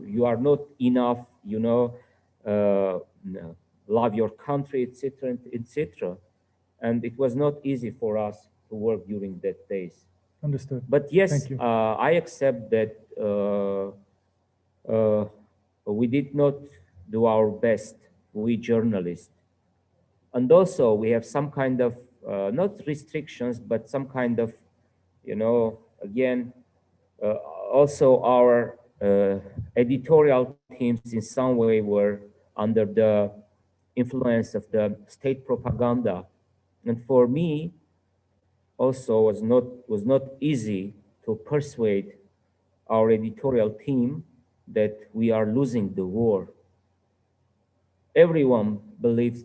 [SPEAKER 2] you are not enough, love your country, etc., etc. And it was not easy for us to work during that days.
[SPEAKER 1] Understood.
[SPEAKER 2] But yes,
[SPEAKER 1] Thank you.
[SPEAKER 2] I accept that we did not do our best, we journalists. And also we have some kind of, not restrictions, but some kind of, again, also our editorial teams in some way were under the influence of the state propaganda. And for me, also was not easy to persuade our editorial team that we are losing the war. Everyone believes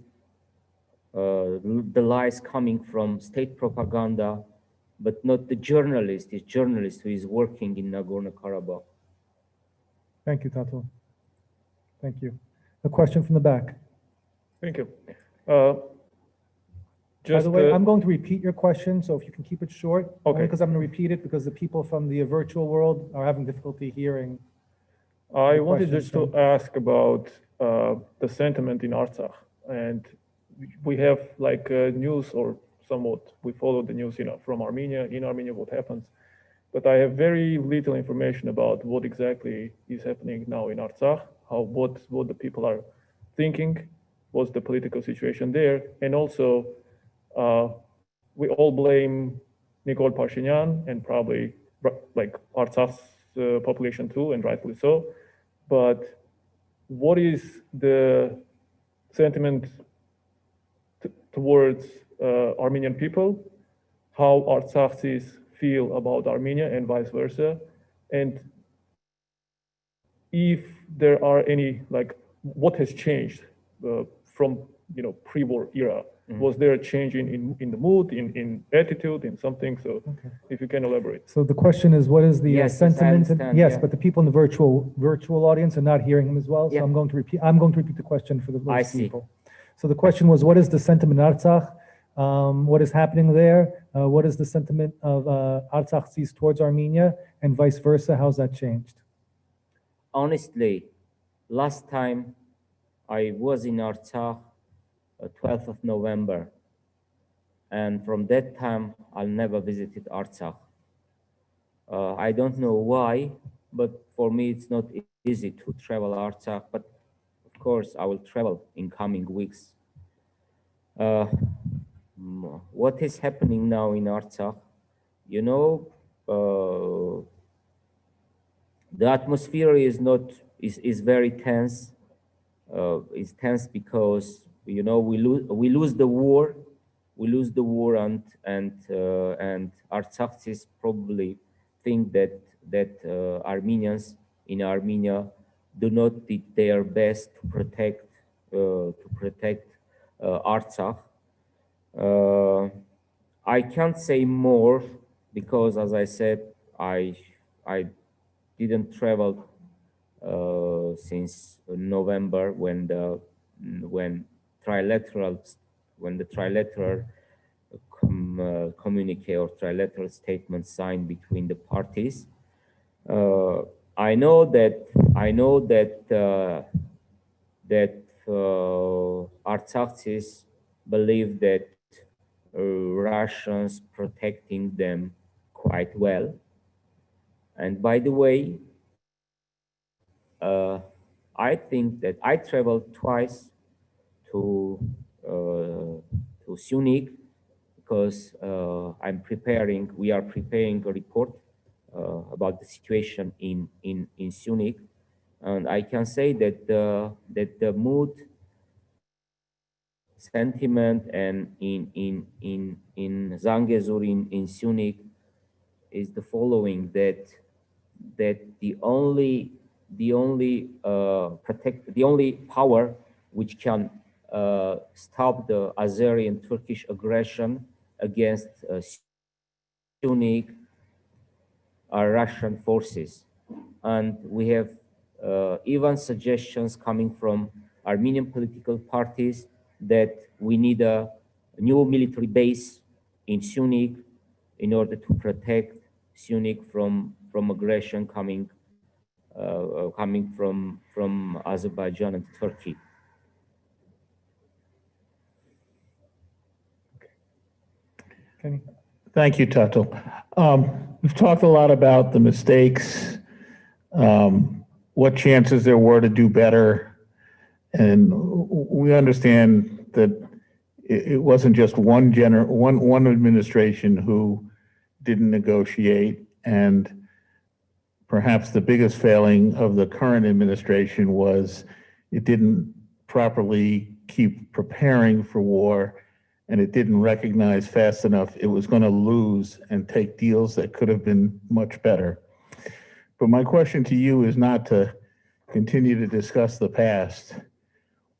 [SPEAKER 2] the lies coming from state propaganda, but not the journalist. It's journalist who is working in Nagorno-Karabakh.
[SPEAKER 1] Thank you, Tatul. Thank you. A question from the back.
[SPEAKER 4] Thank you.
[SPEAKER 1] By the way, I'm going to repeat your question, so if you can keep it short.
[SPEAKER 4] Okay.
[SPEAKER 1] Because I'm going to repeat it because the people from the virtual world are having difficulty hearing.
[SPEAKER 4] I
[SPEAKER 1] the
[SPEAKER 4] wanted
[SPEAKER 1] questions
[SPEAKER 4] just to ask about the sentiment in Artsakh, and we have like news or somewhat we follow the news, from Armenia, in Armenia, what happens.
[SPEAKER 7] but I have very little information about what exactly is happening now in Artsakh, what the people are thinking, what's the political situation there, and also we all blame Nicole Pashinyan and probably like Artsakh's population too, and rightfully so. But what is the sentiment towards Armenian people? How Artsakhis feel about Armenia and vice versa? And if there are any, like, what has changed from, pre-war era? Was there a change in the mood, in attitude, in something? So if you can elaborate.
[SPEAKER 1] So the question is, what is the
[SPEAKER 2] Yes, I
[SPEAKER 1] sentiment?
[SPEAKER 2] understand,
[SPEAKER 1] Yes,
[SPEAKER 2] yeah.
[SPEAKER 1] but the people in the virtual audience are not hearing him as well. So
[SPEAKER 2] Yeah.
[SPEAKER 1] I'm going to repeat the question for
[SPEAKER 2] I
[SPEAKER 1] those
[SPEAKER 2] see.
[SPEAKER 1] people. So the question was, what is the sentiment in Artsakh? What is happening there? What is the sentiment of Artsakhis towards Armenia, and vice versa? How's that changed?
[SPEAKER 2] Honestly, last time I was in Artsakh, 12th of November, and from that time I never visited Artsakh. I don't know why, but for me it's not easy to travel Artsakh, but of course I will travel in coming weeks. What is happening now in Artsakh? The atmosphere is very tense. It's tense because we lose the war, and Artsakhi's probably think that Armenians in Armenia do not did their best to protect Artsakh. I can't say more because, as I said, I didn't travel since November when the trilateral communique or trilateral statement signed between the parties. I know that Artsakhi's believe that Russians protecting them quite well. And by the way, I think that I traveled twice to Syunik because we are preparing a report about the situation in Syunik, and I can say that the mood, sentiment, and in Zangezur in Syunik is the following: that the only power which can stop the Azeri and Turkish aggression against Syunik are Russian forces, and we have even suggestions coming from Armenian political parties that we need a new military base in Syunik in order to protect Syunik from aggression coming from Azerbaijan and Turkey.
[SPEAKER 1] Kenny?
[SPEAKER 4] Thank you, Tatul. We've talked a lot about the mistakes, what chances there were to do better, and we understand that it wasn't just one administration who didn't negotiate, and perhaps the biggest failing of the current administration was it didn't properly keep preparing for war, and it didn't recognize fast enough it was going to lose and take deals that could have been much better. But my question to you is not to continue to discuss the past.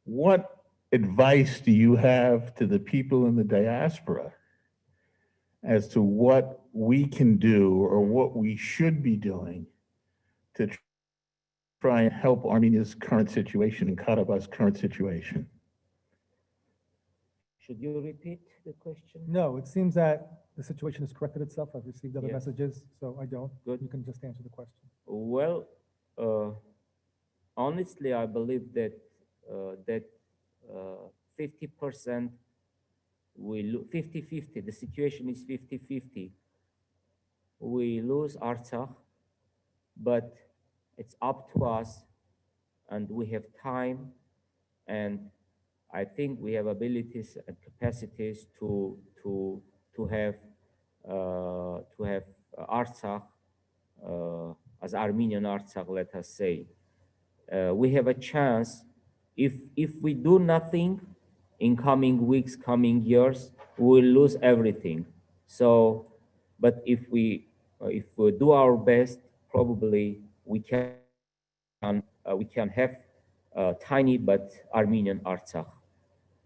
[SPEAKER 4] What advice do you have to the people in the diaspora as to what we can do or what we should be doing to try and help Armenia's current situation and Karabakh's current situation?
[SPEAKER 2] Should you repeat the question?
[SPEAKER 1] No, it seems that the situation has corrected itself. I've received other
[SPEAKER 2] Yeah.
[SPEAKER 1] messages, so I don't.
[SPEAKER 2] Good.
[SPEAKER 1] You can just answer the question.
[SPEAKER 2] Well, honestly, I believe that 50% 50-50. The situation is 50-50. we lose Artsakh, but it's up to us, and we have time, and I think we have abilities and capacities to have Artsakh as Armenian Artsakh, let us say. We have a chance. If we do nothing in coming weeks, coming years, we will lose everything. So, but if we do our best, probably we can have tiny but Armenian Artsakh.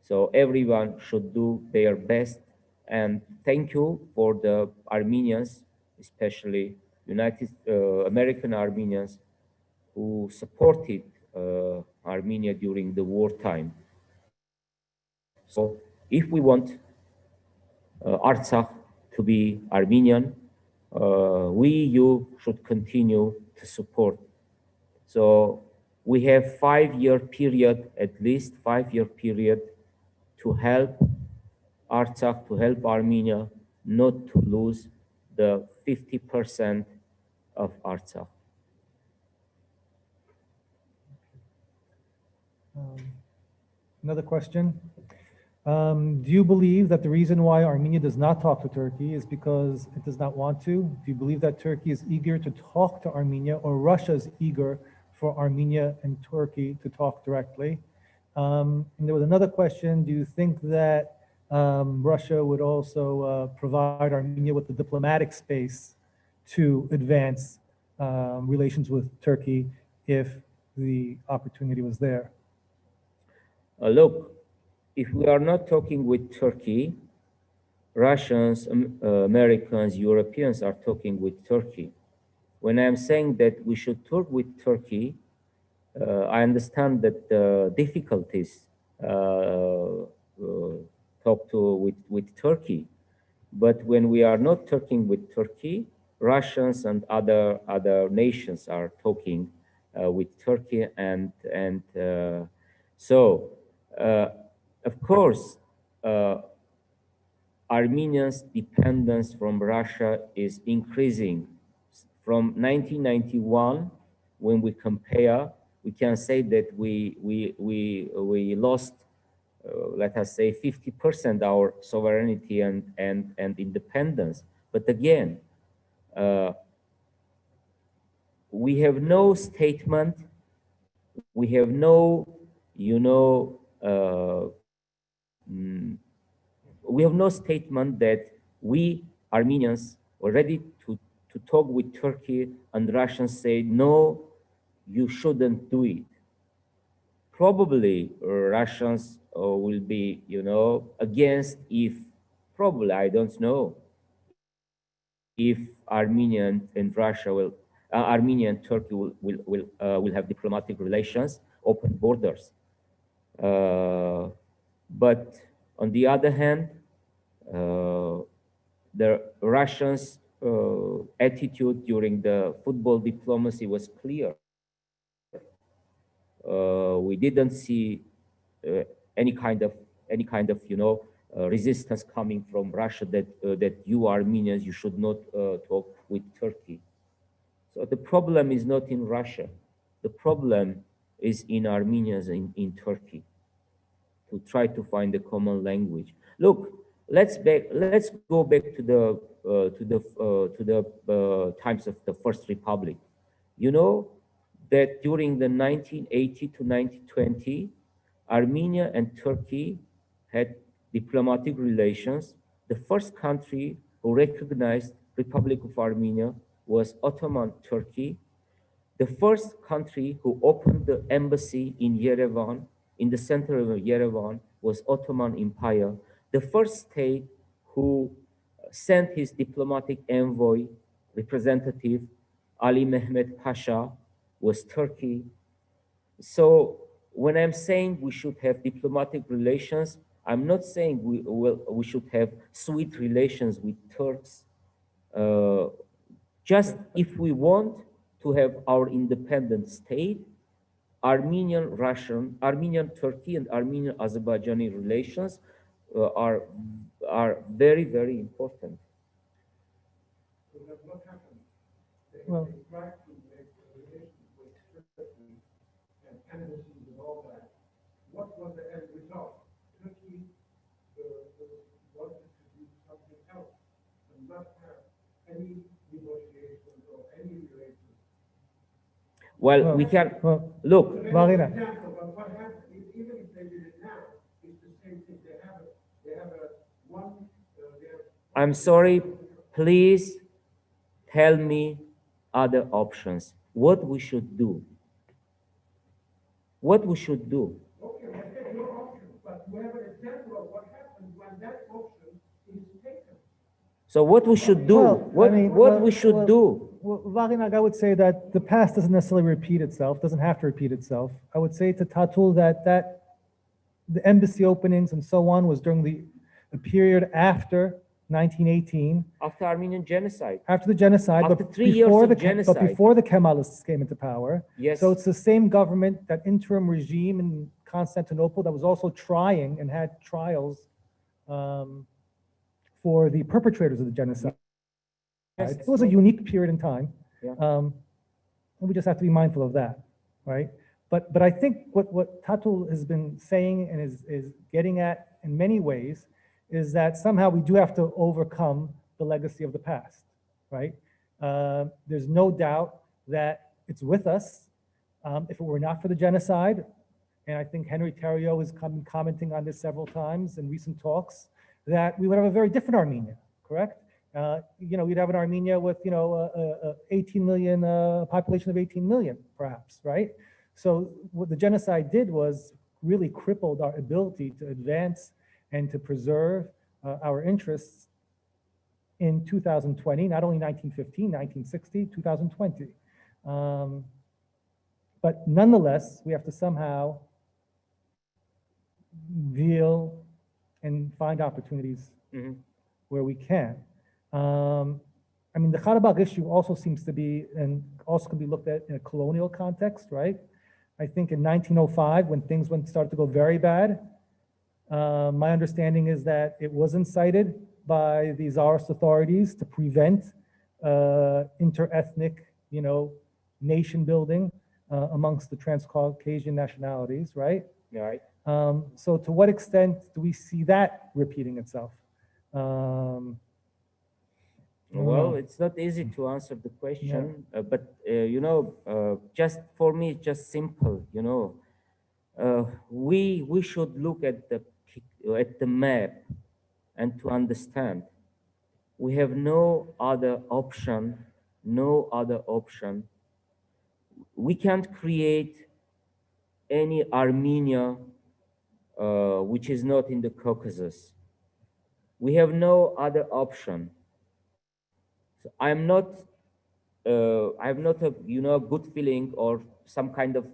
[SPEAKER 2] So everyone should do their best. And thank you for the Armenians, especially United American Armenians, who supported Armenia during the wartime. So if we want Artsakh to be Armenian, you should continue to support. So we have 5-year period, at least 5-year period, to help Artsakh, to help Armenia not to lose the 50% of Artsakh.
[SPEAKER 1] Another question. Do you believe that the reason why Armenia does not talk to Turkey is because it does not want to? Do you believe that Turkey is eager to talk to Armenia, or Russia is eager for Armenia and Turkey to talk directly? And there was another question. Do you think that Russia would also provide Armenia with the diplomatic space to advance relations with Turkey if the opportunity was there?
[SPEAKER 2] Look, if we are not talking with Turkey, Russians, Americans, Europeans are talking with Turkey. When I'm saying that we should talk with Turkey, I understand that the difficulties with Turkey, but when we are not talking with Turkey, Russians and other nations are talking with Turkey, and so of course Armenians' dependence from Russia is increasing. From 1991, when we compare, we can say that we lost, let us say, 50% our sovereignty and independence. But again, we have no statement, we have no, we have no statement that we Armenians are ready to talk with Turkey, and Russians say, no, you shouldn't do it. Probably Russians will be, against, if, probably, I don't know, if Armenia and Russia will, Armenia and Turkey will have diplomatic relations, open borders. But on the other hand, the Russians' attitude during the football diplomacy was clear. We didn't see any kind of resistance coming from Russia that you Armenians, you should not talk with Turkey. So the problem is not in Russia. The problem is in Armenians in Turkey, to try to find a common language. Look, let's go back to the times of the First Republic. You know that during the 1980 to 1920, Armenia and Turkey had diplomatic relations. The first country who recognized Republic of Armenia was Ottoman Turkey. The first country who opened the embassy in Yerevan, in the center of Yerevan, was Ottoman Empire. The first state who sent his diplomatic envoy, representative, Ali Mehmet Pasha, was Turkey. So when I'm saying we should have diplomatic relations, I'm not saying we should have sweet relations with Turks. Just if we want to have our independent state, Armenian Turkey and Armenian Azerbaijani relations are very, very important.
[SPEAKER 1] We have one Well,
[SPEAKER 5] what was the end result? Turkey wanted to do something else and not have any negotiations or any relations.
[SPEAKER 2] Well, we can look.
[SPEAKER 1] Marina.
[SPEAKER 5] Example, but what happens, even if they did it now, it's the same thing. They have a one,
[SPEAKER 2] I'm sorry, please tell me other options. What we should do. What we should do.
[SPEAKER 5] okay, I said your option, but you have an example of what happens when that option is taken.
[SPEAKER 2] So what we should do,
[SPEAKER 1] Well,
[SPEAKER 2] we should do.
[SPEAKER 1] Well, Vaginag, I would say that the past doesn't necessarily repeat itself, doesn't have to repeat itself. I would say to Tatul that the embassy openings and so on was during the period after 1918,
[SPEAKER 2] After Armenian genocide.
[SPEAKER 1] after the genocide,
[SPEAKER 2] After
[SPEAKER 1] but
[SPEAKER 2] 3 years
[SPEAKER 1] before
[SPEAKER 2] of
[SPEAKER 1] the
[SPEAKER 2] genocide.
[SPEAKER 1] but before the Kemalists came into power.
[SPEAKER 2] Yes.
[SPEAKER 1] So it's the same government, that interim regime in Constantinople that was also trying and had trials for the perpetrators of the genocide.
[SPEAKER 2] Yes.
[SPEAKER 1] It was a unique period in time.
[SPEAKER 2] Yeah.
[SPEAKER 1] And we just have to be mindful of that, right? But I think what Tatul has been saying and is getting at in many ways is that somehow we do have to overcome the legacy of the past, right? There's no doubt that it's with us. If it were not for the genocide, and I think Henry Theriault has come commenting on this several times in recent talks, that we would have a very different Armenia, correct? We'd have an Armenia with, 18 million, population of 18 million, perhaps, right? So what the genocide did was really crippled our ability to advance and to preserve our interests in 2020, not only 1915, 1960, 2020. But nonetheless, we have to somehow deal and find opportunities where we can. The Karabakh issue also seems to be, and also can be looked at in a colonial context, right? I think in 1905, when things started to go very bad, my understanding is that it was incited by the Tsarist authorities to prevent inter-ethnic, nation building amongst the Transcaucasian nationalities, right?
[SPEAKER 2] Right.
[SPEAKER 1] So to what extent do we see that repeating itself?
[SPEAKER 2] Well, it's not easy to answer the question, but just for me, it's just simple. We should look at the map and to understand we have no other option. No other option. We can't create any Armenia which is not in the Caucasus. We have no other option. So I have not a good feeling or some kind of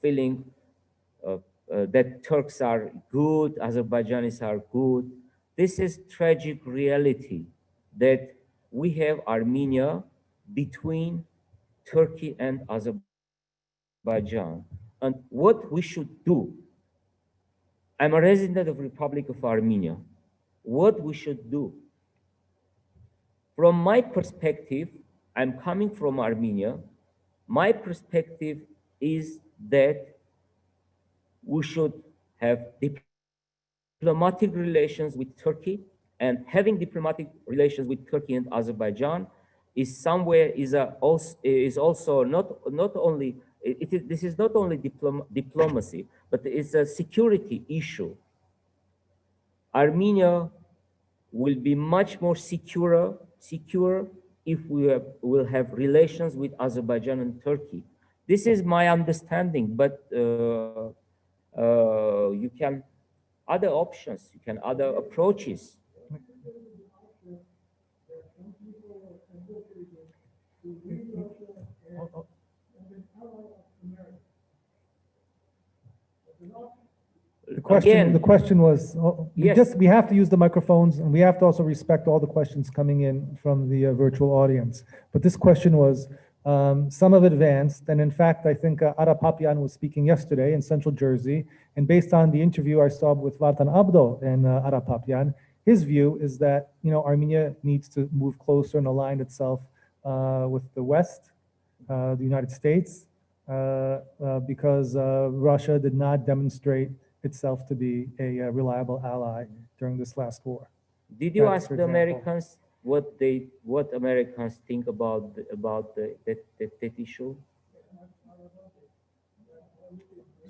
[SPEAKER 2] feeling that Turks are good, Azerbaijanis are good. This is tragic reality that we have Armenia between Turkey and Azerbaijan. And what we should do, I'm a resident of Republic of Armenia. What we should do, from my perspective, I'm coming from Armenia. My perspective is that we should have diplomatic relations with Turkey, and having diplomatic relations with Turkey and Azerbaijan is also not only this is not only diplomacy, but it's a security issue. Armenia will be much more secure if we will have relations with Azerbaijan and Turkey. This is my understanding, but you can other options, you can other approaches.
[SPEAKER 1] The question was,
[SPEAKER 2] Yes.
[SPEAKER 1] we have to use the microphones, and we have to also respect all the questions coming in from the virtual audience. But this question was, some have advanced, and in fact, I think Hagopian was speaking yesterday in Central Jersey, and based on the interview I saw with Vartan Abdo and Hagopian, his view is that Armenia needs to move closer and align itself with the West, the United States, because Russia did not demonstrate itself to be a reliable ally during this last war.
[SPEAKER 2] Did you
[SPEAKER 1] That's,
[SPEAKER 2] ask
[SPEAKER 1] for
[SPEAKER 2] the
[SPEAKER 1] example.
[SPEAKER 2] Americans what Americans think about that issue?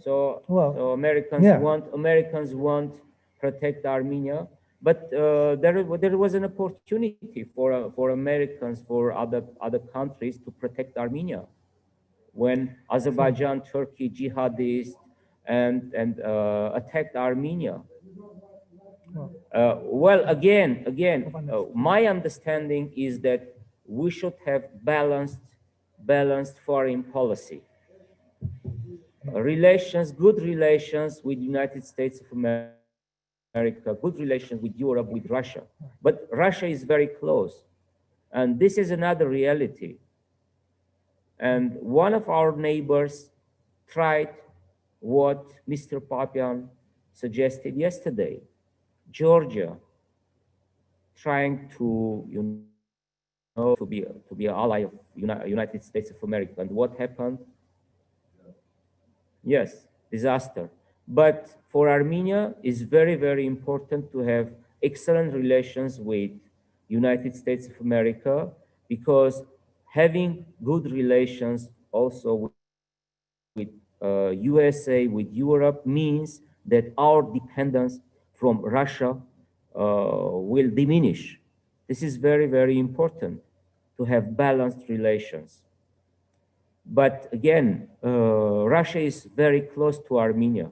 [SPEAKER 2] So,
[SPEAKER 1] Well,
[SPEAKER 2] so Americans
[SPEAKER 1] yeah.
[SPEAKER 2] want protect Armenia, but there was an opportunity for Americans, for other countries to protect Armenia when Azerbaijan, Turkey, jihadists and attacked Armenia. Well, again, my understanding is that we should have balanced foreign policy. Good relations with the United States of America, good relations with Europe, with Russia. But Russia is very close. And this is another reality. And one of our neighbors tried what Mr. Papian suggested yesterday. Georgia, trying to, to be an ally of United States of America. And what happened? Yes, disaster. But for Armenia, it's very, very important to have excellent relations with United States of America, because having good relations also with USA, with Europe, means that our dependence from Russia will diminish. This is very, very important to have balanced relations. But again, Russia is very close to Armenia,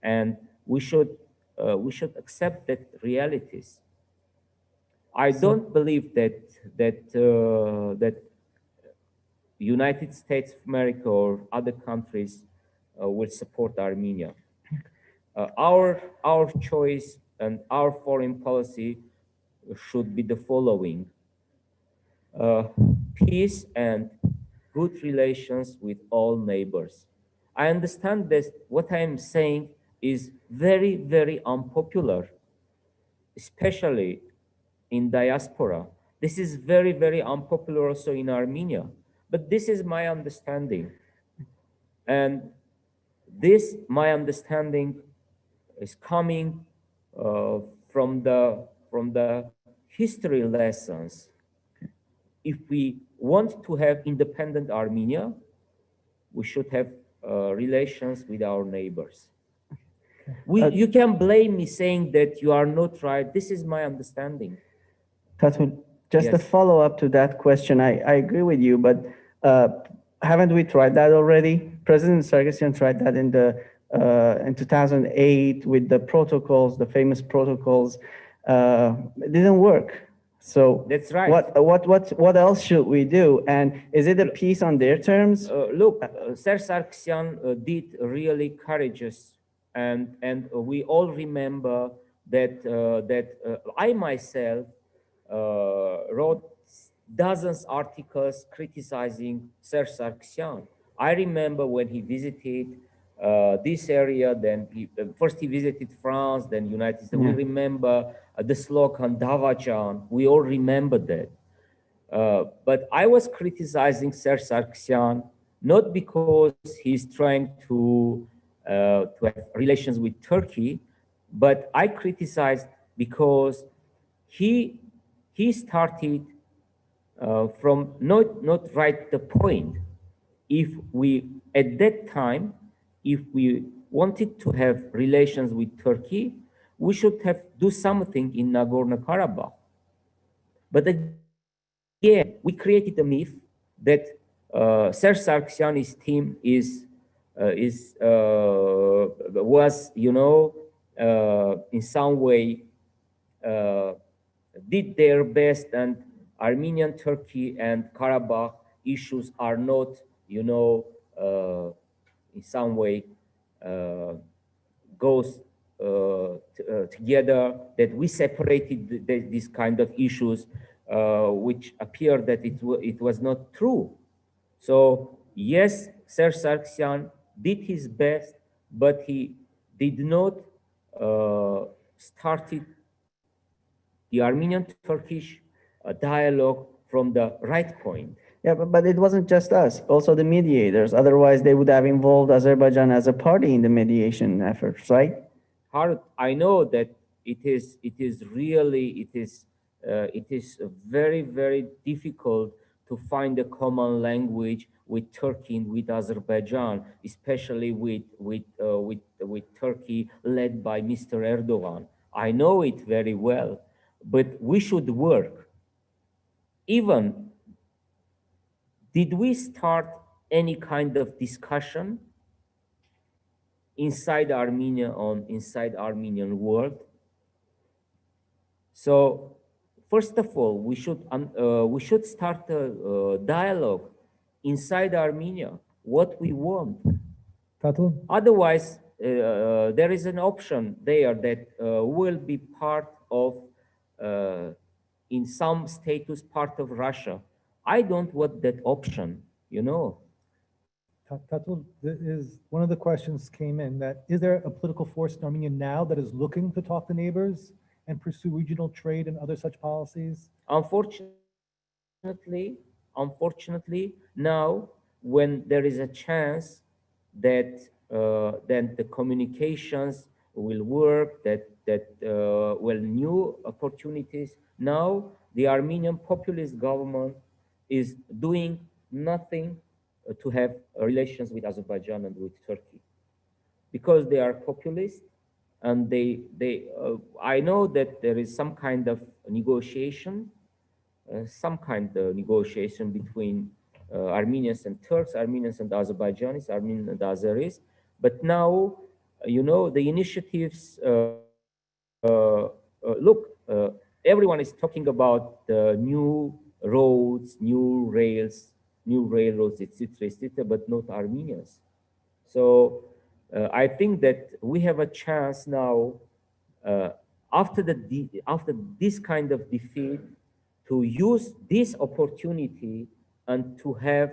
[SPEAKER 2] and we should accept that realities. I don't believe that United States of America or other countries will support Armenia. Our choice and our foreign policy should be the following: peace and good relations with all neighbors. I understand that what I'm saying is very, very unpopular, especially in diaspora. This is very, very unpopular also in Armenia. But this is my understanding. And my understanding is coming from the history lessons. If we want to have independent Armenia, we should have relations with our neighbors. You can blame me saying that you are not right. This is my understanding.
[SPEAKER 6] Tatul, just a
[SPEAKER 2] Yes.
[SPEAKER 6] follow-up to that question. I agree with you, but haven't we tried that already? President Sargsyan tried that in 2008 with the protocols, the famous protocols. It didn't work. So
[SPEAKER 2] That's right.
[SPEAKER 6] What else should we do? And is it a peace on their terms?
[SPEAKER 2] Look, Sir Sargsyan did really courageous, and we all remember that I myself wrote dozens articles criticizing Sir Sargsyan. I remember when he visited this area, then first he visited France, then United States. We remember the slogan Davajan. We all remember that. But I was criticizing Sir Sargsyan not because he's trying to have relations with Turkey, but I criticized because he started from not right the point. If we at that time, if we wanted to have relations with Turkey, we should have do something in Nagorno-Karabakh. But again, we created a myth that Sir Sargsyan's team was in some way did their best, and Armenian, Turkey, and Karabakh issues are not, in some way goes together, that we separated these kind of issues, which appear that it was not true. So yes, Sir Sargsyan did his best, but he did not started the Armenian-Turkish dialogue from the right point.
[SPEAKER 6] Yeah, but it wasn't just us, also the mediators. Otherwise, they would have involved Azerbaijan as a party in the mediation efforts, right?
[SPEAKER 2] Hard. I know that it is really very, very difficult to find a common language with Turkey and with Azerbaijan, especially with Turkey led by Mr. Erdogan. I know it very well, but we should work. Even, did we start any kind of discussion inside Armenia inside Armenian world? So first of all, we should start a dialogue inside Armenia, what we want.
[SPEAKER 1] Tatul?
[SPEAKER 2] Otherwise, there is an option there that will be part of, in some status, part of Russia. I don't want that option, you know.
[SPEAKER 1] Tatul, one of the questions came in that, is there a political force in Armenia now that is looking to talk to neighbors and pursue regional trade and other such policies?
[SPEAKER 2] Unfortunately, now when there is a chance that then the communications will work, new opportunities. Now the Armenian populist government is doing nothing to have relations with Azerbaijan and with Turkey, because they are populist, and I know that there is some kind of negotiation between Armenians and Turks, Armenians and Azerbaijanis, Armenians and Azeris. But now, you know, the initiatives, everyone is talking about new roads, new railroads, etc., but not Armenians. So I think that we have a chance now, after this kind of defeat, to use this opportunity and to have,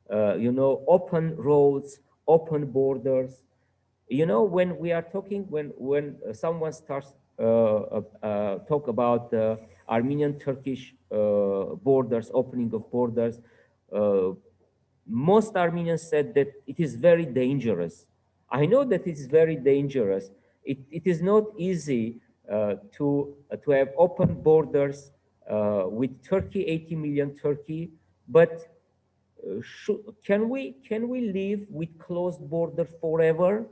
[SPEAKER 2] open roads, open borders. You know, when we are talking, when someone starts talk about Armenian-Turkish borders, opening of borders, most Armenians said that it is very dangerous. I know that it's very dangerous. It is not easy to have open borders with Turkey, 80 million Turkey, but can we live with closed borders forever?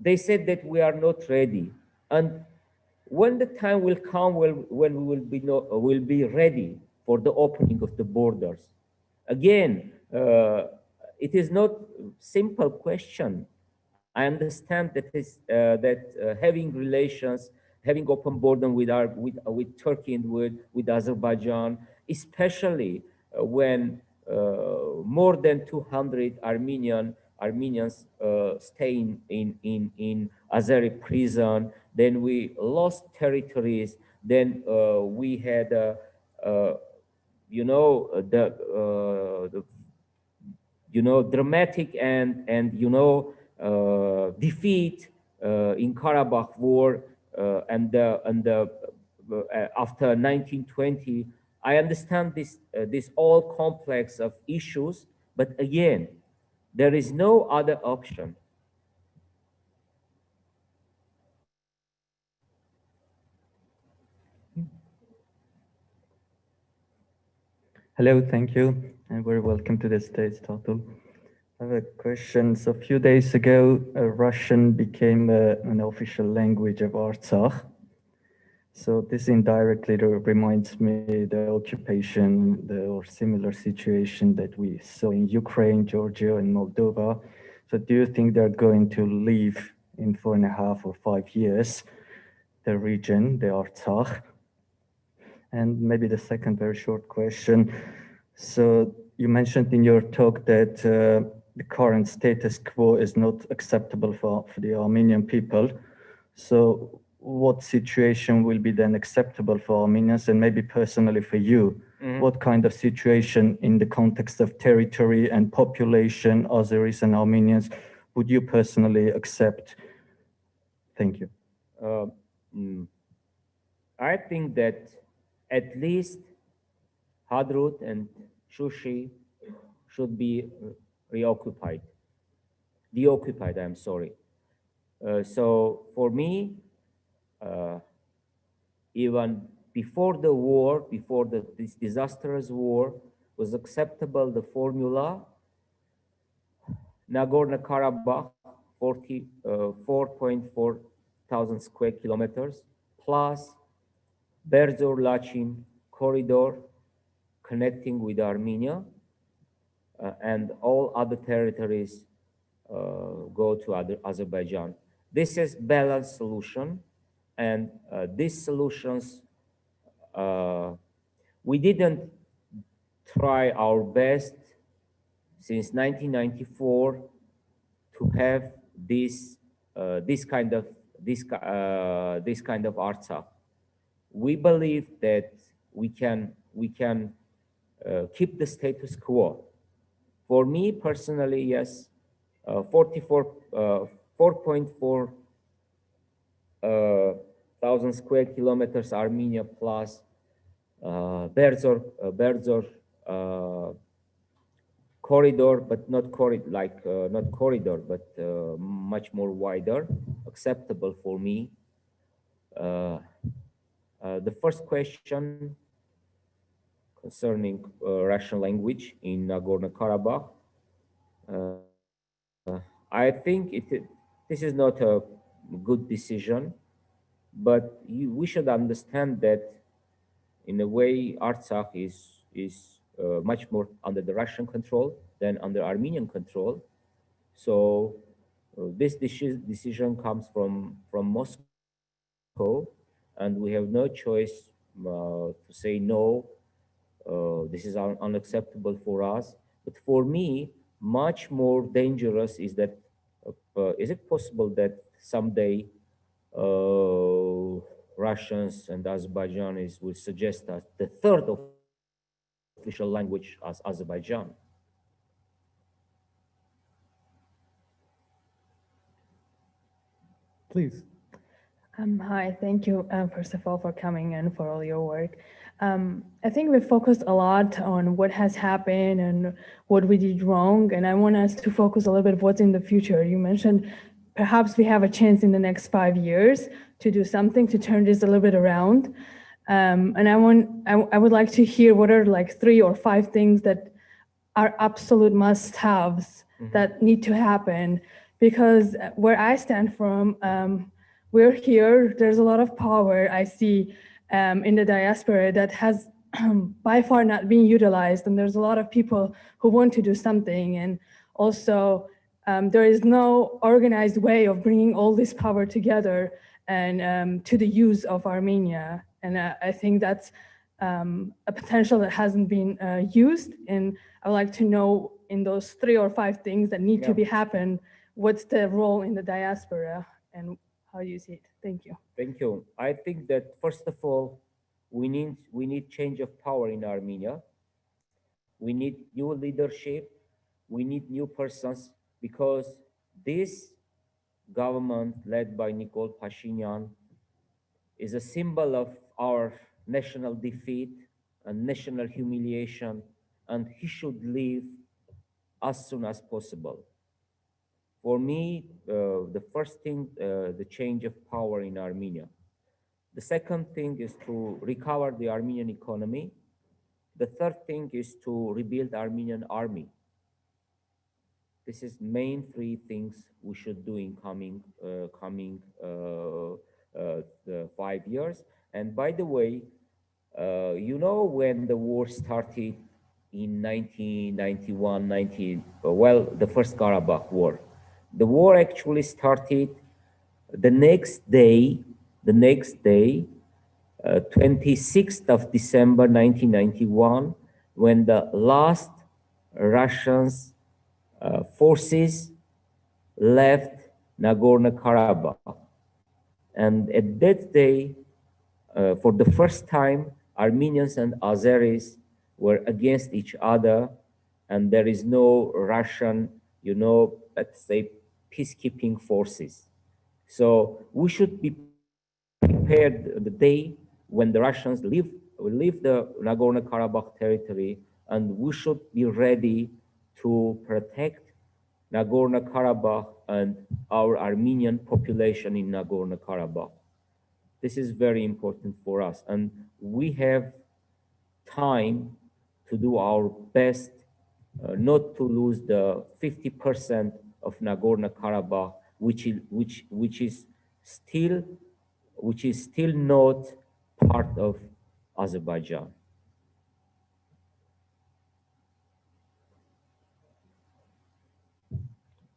[SPEAKER 2] They said that we are not ready, and when the time will come, when we will be ready for the opening of the borders. Again, it is not simple question. I understand that having relations, having open border with Turkey and with Azerbaijan, especially when more than 200 Armenians stay in Azeri prison. Then we lost territories. Then we had dramatic and defeat in Karabakh war, and after 1920. I understand this all complex of issues, but again, there is no other option.
[SPEAKER 6] Hello, thank you, and very welcome to the stage, Tatul. I have a question. So a few days ago, Russian became an official language of Artsakh. So this indirectly reminds me the occupation or similar situation that we saw in Ukraine, Georgia, and Moldova. So do you think they're going to leave in 4.5 or 5 years the region, the Artsakh? And maybe the second very short question. So you mentioned in your talk that the current status quo is not acceptable for the Armenian people. So what situation will be then acceptable for Armenians, and maybe personally for you? Mm-hmm. What kind of situation in the context of territory and population, Azeris and Armenians, would you personally accept? Thank you.
[SPEAKER 2] I think that at least Hadrut and Shushi should be deoccupied, I'm sorry. So for me, even before the war, before this disastrous war, was acceptable the formula Nagorno-Karabakh, 4.4 thousand square kilometers, plus Berzor-Lachin corridor connecting with Armenia, and all other territories go to Azerbaijan. This is balanced solution, and these solutions, we didn't try our best since 1994 to have this kind of Artsakh. We believe that we can keep the status quo. For me personally, yes, 4.4 thousand square kilometers Armenia plus Berzor corridor, but not corridor, but much more wider, acceptable for me. The first question concerning Russian language in Nagorno-Karabakh, I think this is not a good decision, but we should understand that in a way Artsakh is much more under the Russian control than under Armenian control. So this decision comes from Moscow, and we have no choice to say no. This is unacceptable for us. But for me, much more dangerous is that is it possible that someday Russians and Azerbaijanis will suggest that the third official language as Azerbaijan?
[SPEAKER 1] Please.
[SPEAKER 8] Hi, thank you, first of all, for coming and for all your work. I think we focused a lot on what has happened and what we did wrong, and I want us to focus a little bit what's in the future. You mentioned perhaps we have a chance in the next 5 years to do something to turn this a little bit around. And I would like to hear what are like 3 or 5 things that are absolute must-haves that need to happen. Because where I stand from, we're here, there's a lot of power I see in the diaspora that has by far not been utilized. And there's a lot of people who want to do something. And also, there is no organized way of bringing all this power together and to the use of Armenia. And I think that's a potential that hasn't been used. And I would like to know in those 3 or 5 things that need to be happen, what's the role in the diaspora and how you see it? Thank you.
[SPEAKER 2] Thank you. I think that first of all, we need change of power in Armenia. We need new leadership. We need new persons, because this government led by Nikol Pashinyan is a symbol of our national defeat and national humiliation, and he should leave as soon as possible. For me, the first thing, the change of power in Armenia. The second thing is to recover the Armenian economy. The third thing is to rebuild Armenian army. This is main 3 things we should do in coming 5 years. And by the way, you know, when the war started in 1991, the first Karabakh war. The war actually started the next day, 26th of December 1991, when the last Russians forces left Nagorno-Karabakh. And at that day, for the first time, Armenians and Azeris were against each other, and there is no Russian, let's say, peacekeeping forces. So we should be prepared the day when the Russians leave leave the Nagorno-Karabakh territory, and we should be ready to protect Nagorno-Karabakh and our Armenian population in Nagorno-Karabakh. This is very important for us, and we have time to do our best not to lose the 50% of Nagorno-Karabakh, which is still not part of Azerbaijan.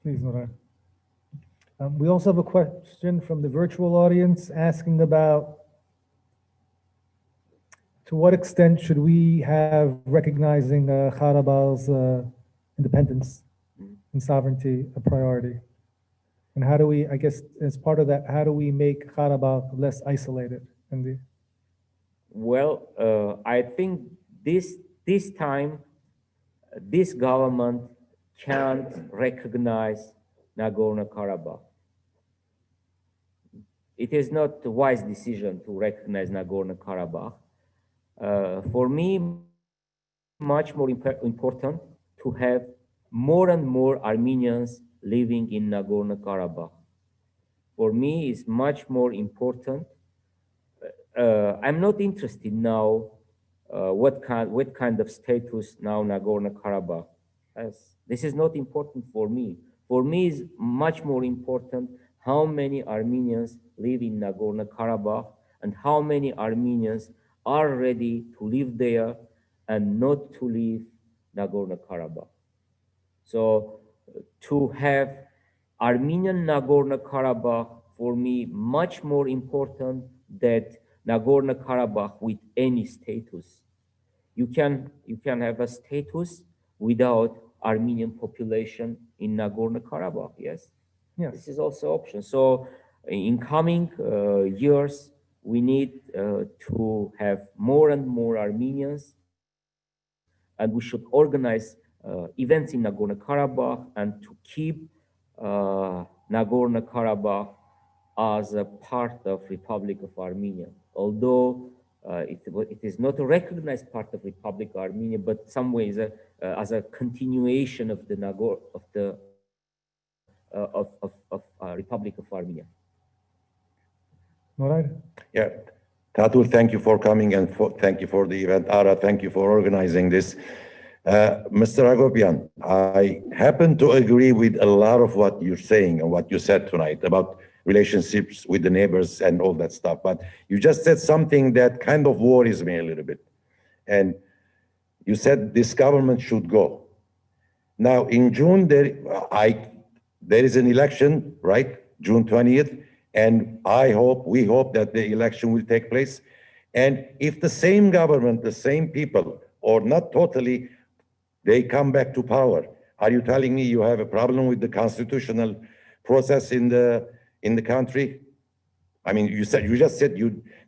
[SPEAKER 1] Please, Nuray. We also have a question from the virtual audience asking about to what extent should we have recognizing Karabakh's independence and sovereignty a priority? And how do we, I guess, as part of that, how do we make Karabakh less isolated?
[SPEAKER 2] Well, I think this time, this government can't recognize Nagorno-Karabakh. It is not a wise decision to recognize Nagorno-Karabakh. For me, much more important to have more and more Armenians living in Nagorno-Karabakh. For me, it's much more important. I'm not interested now what kind of status now Nagorno-Karabakh has. This is not important for me. For me, it's much more important how many Armenians live in Nagorno-Karabakh and how many Armenians are ready to live there and not to leave Nagorno-Karabakh. So to have Armenian Nagorno-Karabakh, for me, much more important than Nagorno-Karabakh with any status. You can have a status without Armenian population in Nagorno-Karabakh, yes?
[SPEAKER 1] Yes.
[SPEAKER 2] This is also option. So in coming years, we need to have more and more Armenians, and we should organize events in Nagorno-Karabakh and to keep Nagorno-Karabakh as a part of Republic of Armenia. Although it is not a recognized part of Republic of Armenia, but some ways as a continuation of the Republic of Armenia.
[SPEAKER 1] All right.
[SPEAKER 9] Yeah, Tatul, thank you for coming and thank you for the event. Ara, thank you for organizing this. Mr. Hagopian, I happen to agree with a lot of what you're saying and what you said tonight about relationships with the neighbors and all that stuff. But you just said something that kind of worries me a little bit. And you said this government should go. Now, in June, there is an election, right? June 20th. And we hope that the election will take place. And if the same government, the same people, or not totally, they come back to power, are you telling me you have a problem with the constitutional process in the country? I mean, you just said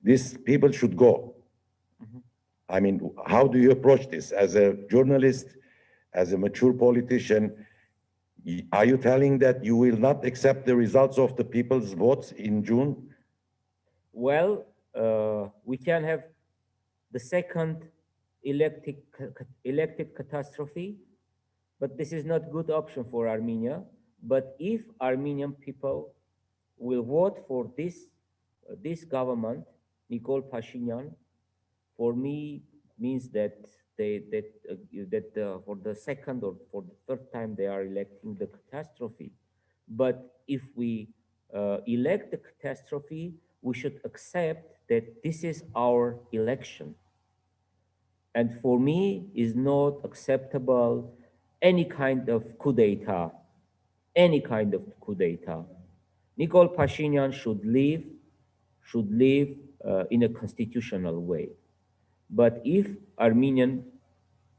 [SPEAKER 9] these people should go.
[SPEAKER 2] Mm-hmm.
[SPEAKER 9] I mean, how do you approach this as a journalist, as a mature politician? Are you telling that you will not accept the results of the people's votes in June?
[SPEAKER 2] Well, we can have the second elected catastrophe, but this is not good option for Armenia. But if Armenian people will vote for this government, Nikol Pashinyan, for me means that for the second or for the third time they are electing the catastrophe. But if we elect the catastrophe, we should accept that this is our election. And for me, is not acceptable any kind of coup d'etat, Nikol Pashinyan should live in a constitutional way. But if Armenian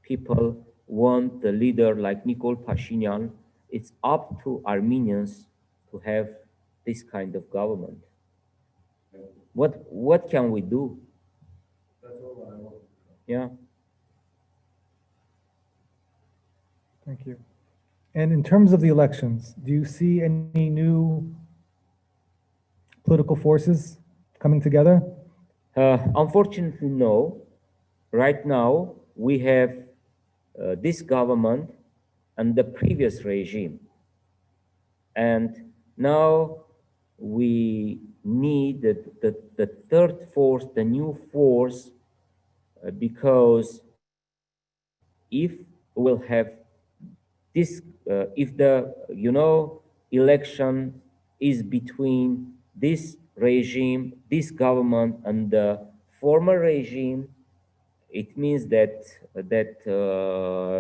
[SPEAKER 2] people want a leader like Nikol Pashinyan, it's up to Armenians to have this kind of government. What can we do?
[SPEAKER 9] That's all I want.
[SPEAKER 2] Yeah.
[SPEAKER 1] Thank you. And in terms of the elections, do you see any new political forces coming together?
[SPEAKER 2] Unfortunately, no. right now we have this government and the previous regime. And now we need the third force, the new force, because if we'll have this, if the, election is between this regime, this government, and the former regime, it means that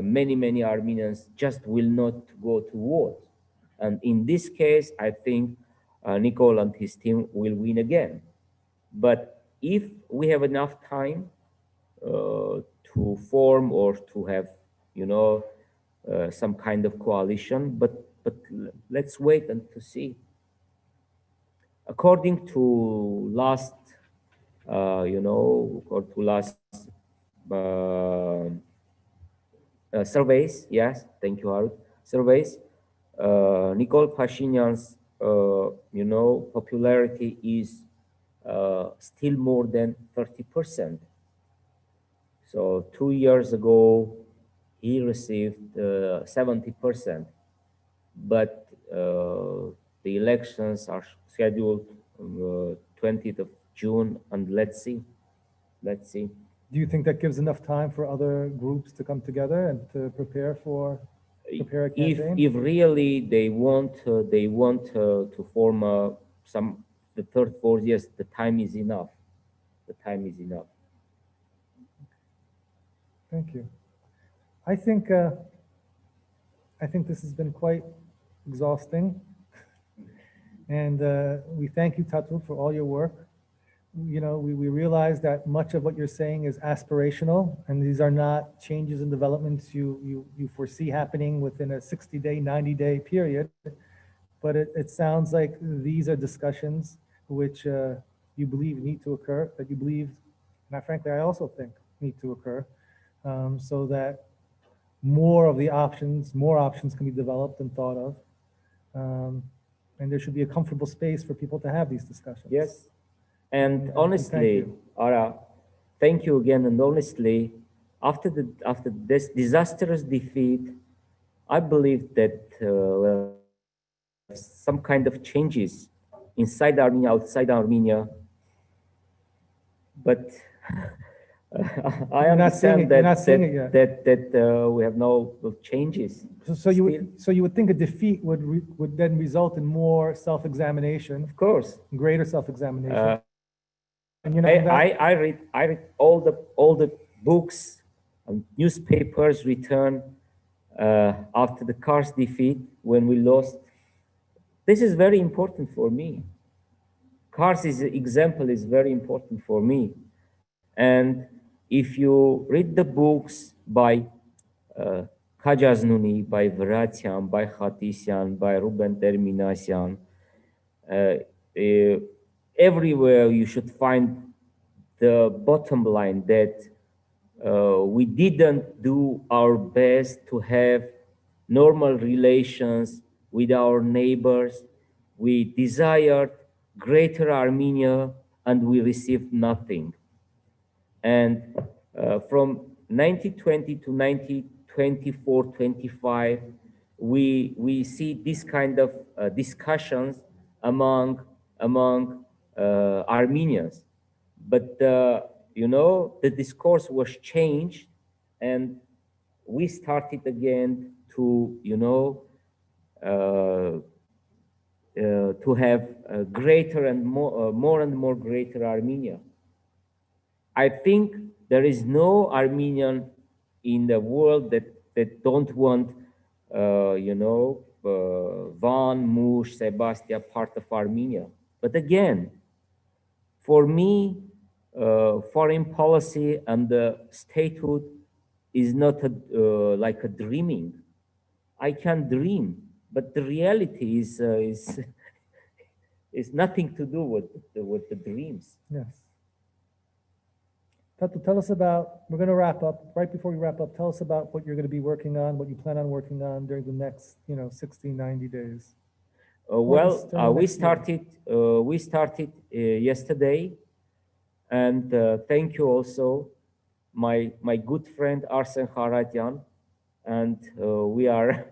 [SPEAKER 2] many Armenians just will not go to vote. And in this case, I think Nicole and his team will win again. But if we have enough time to form or to have, some kind of coalition, but let's wait and to see. According to last, surveys, yes, thank you, Harut, surveys, Nikol Pashinyan's, popularity is still more than 30%. So 2 years ago, he received 70%, but the elections are scheduled 20th of June, and let's see.
[SPEAKER 1] Do you think that gives enough time for other groups to come together and to prepare a campaign?
[SPEAKER 2] If really they want to form the third force, yes, the time is enough. The time is enough.
[SPEAKER 1] Thank you. I think this has been quite exhausting, and we thank you, Tatul, for all your work. We realize that much of what you're saying is aspirational, and these are not changes and developments you foresee happening within a 60-day, 90-day period. But it sounds like these are discussions which you believe need to occur, that you believe, and frankly, I also think need to occur, so that more options can be developed and thought of. And there should be a comfortable space for people to have these discussions.
[SPEAKER 2] Yes. And honestly, Ara, thank you again. And honestly, after this disastrous defeat, I believe that some kind of changes inside Armenia, outside Armenia. But I understand that we have no changes.
[SPEAKER 1] So you would think a defeat would then result in more self-examination.
[SPEAKER 2] Of course,
[SPEAKER 1] greater self-examination. And
[SPEAKER 2] I read all the books and newspapers written after the Kars defeat when we lost. This is very important for me. Kars' example is very important for me. And if you read the books by Kajaznuni, by Vratian, by Khatisyan, by Ruben Terminasyan, everywhere you should find the bottom line that we didn't do our best to have normal relations with our neighbors. We desired greater Armenia and we received nothing. And from 1920 to 1924-25, we see this kind of discussions among Armenians. But the discourse was changed, and we started again to have a greater and more greater Armenia. I think there is no Armenian in the world that don't want, Van, Mush, Sebastia part of Armenia. But again, for me, foreign policy and the statehood is not like a dreaming. I can dream, but the reality is nothing to do with the dreams.
[SPEAKER 1] Yes. Tatul, tell us about, we're going to wrap up. Right before we wrap up, tell us about what you're going to be working on, what you plan on working on during the next, 60, 90 days.
[SPEAKER 2] We started yesterday, and thank you also my good friend Artsakh, and we are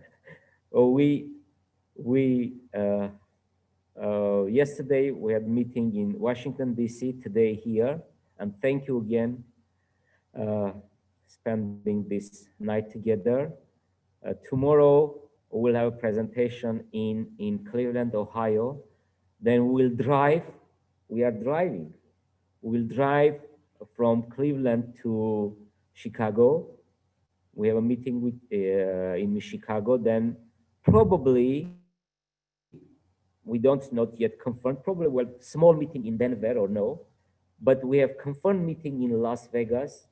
[SPEAKER 2] yesterday we had meeting in Washington D.C. today here, and thank you again spending this night together. Tomorrow we'll have a presentation in Cleveland, Ohio. Then we'll drive. We are driving. We'll drive from Cleveland to Chicago. We have a meeting with in Chicago. Then probably we don't not yet confirm. Probably well small meeting in Denver or no, but we have confirmed meeting in Las Vegas,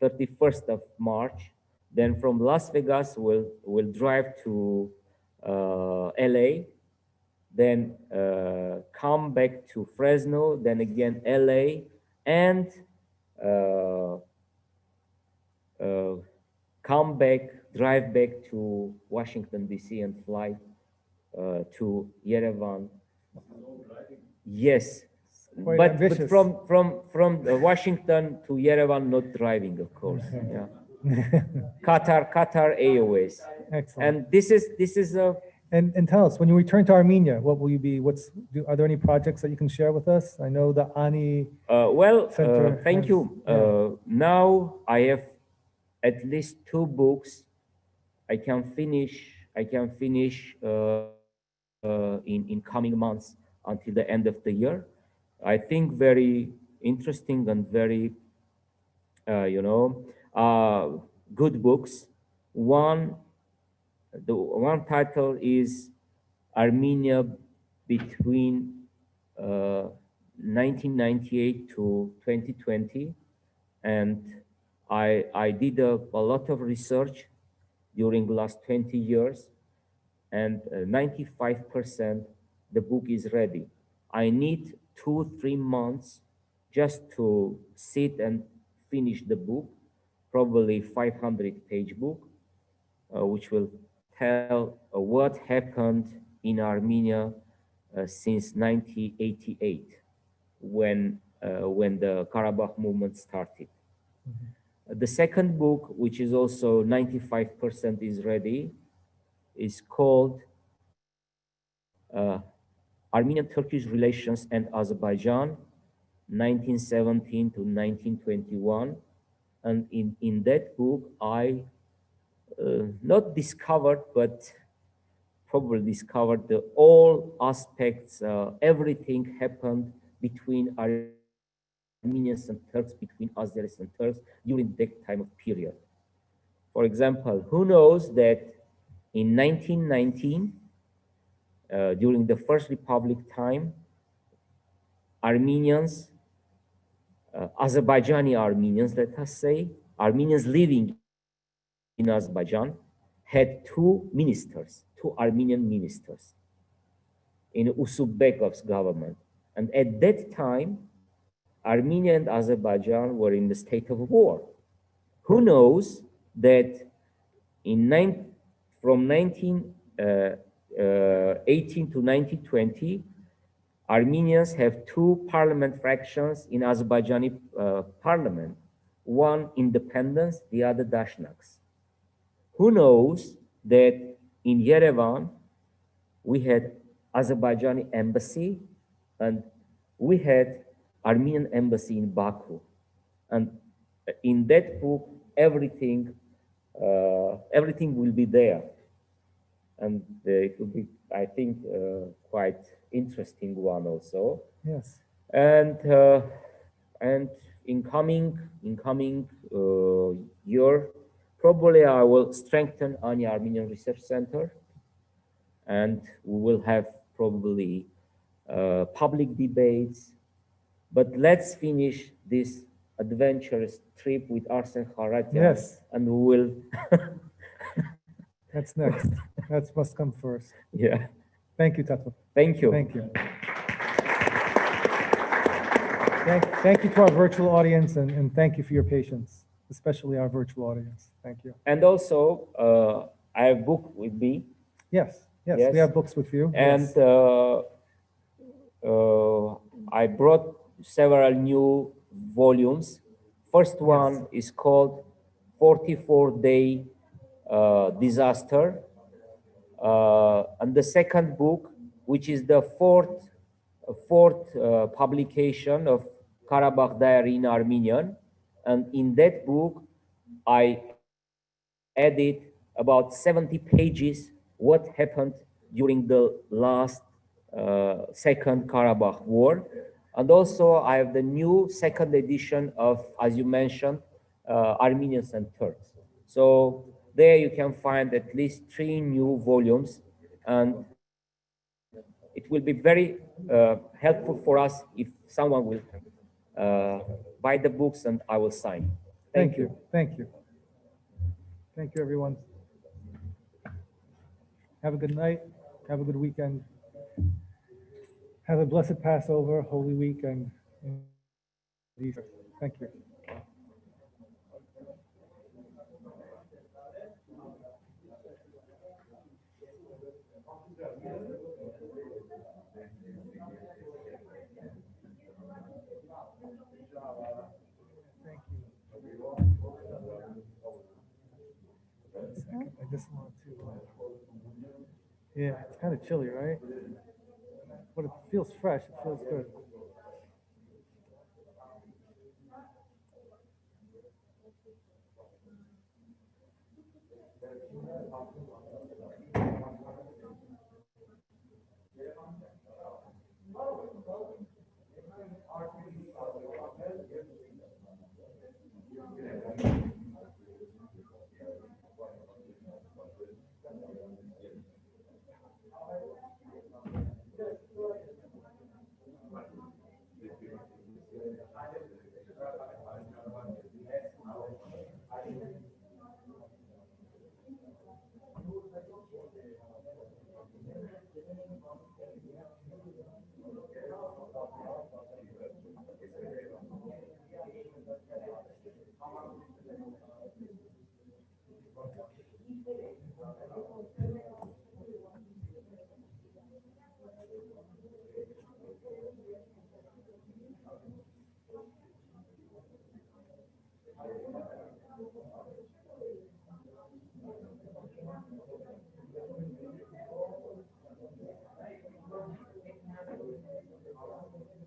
[SPEAKER 2] 31st of March. Then from Las Vegas we'll drive to LA. Then come back to Fresno, then again LA, and come back, drive back to Washington DC and fly to Yerevan. Yes,
[SPEAKER 1] Quite
[SPEAKER 2] but
[SPEAKER 1] ambitious.
[SPEAKER 2] from Washington to Yerevan, not driving, of course. Yeah. Qatar Airways.
[SPEAKER 1] Excellent.
[SPEAKER 2] And this is a.
[SPEAKER 1] And tell us, when you return to Armenia, what will you be, are there any projects that you can share with us? I know the Ani Center
[SPEAKER 2] thank
[SPEAKER 1] has-
[SPEAKER 2] you. Now I have at least 2 books I can finish in coming months until the end of the year. I think very interesting and very, good books. The one title is Armenia between 1998 to 2020, and I did a lot of research during the last 20 years, and 95% the book is ready. I need 2-3 months just to sit and finish the book, probably 500-page book, which will tell what happened in Armenia since 1988, when the Karabakh movement started. The second book, which is also 95% is ready, is called Armenian-Turkish Relations and Azerbaijan, 1917 to 1921. And in that book, I not discovered, but probably discovered all aspects, everything happened between Armenians and Turks, between Azeris and Turks during that time of period. For example, who knows that in 1919, during the First Republic time, Armenians, Azerbaijani Armenians, let us say, Armenians living in Azerbaijan, had 2 ministers, 2 Armenian ministers in Usubbekov's government. And at that time, Armenia and Azerbaijan were in the state of war. Who knows that from 1918 to 1920, Armenians have 2 parliament fractions in Azerbaijani parliament, one independence, the other Dashnaks. Who knows that in Yerevan, we had Azerbaijani embassy and we had Armenian embassy in Baku. And in that book, everything will be there. And it will be, I think, quite interesting one also.
[SPEAKER 1] Yes.
[SPEAKER 2] And in coming year, probably I will strengthen Ani Armenian Research Center, and we will have probably public debates. But let's finish this adventurous trip with Artsakh.
[SPEAKER 1] Yes.
[SPEAKER 2] And we will.
[SPEAKER 1] That's next. That must come first.
[SPEAKER 2] Yeah.
[SPEAKER 1] Thank you, Tatul.
[SPEAKER 2] Thank you.
[SPEAKER 1] Thank you. Thank you to our virtual audience, and thank you for your patience, especially our virtual audience. Thank you.
[SPEAKER 2] And also, I have a book with me.
[SPEAKER 1] Yes, yes,
[SPEAKER 2] Yes.
[SPEAKER 1] we have books with you.
[SPEAKER 2] And
[SPEAKER 1] Yes.
[SPEAKER 2] I brought several new volumes. First one is called 44-Day Disaster. And the second book, which is the fourth publication of Karabakh Diary in Armenian. And in that book, I added about 70 pages what happened during the last Second Karabakh War. And also I have the new second edition of, as you mentioned, Armenians and Turks. So there you can find at least 3 new volumes, and it will be very helpful for us if someone will buy the books and I will sign.
[SPEAKER 1] Thank you. Thank you. Thank you, everyone. Have a good night. Have a good weekend. Have a blessed Passover, Holy Week, and Easter. Thank you. Thank you. I just want to, yeah, it's kind of chilly, right? But it feels fresh. It feels good.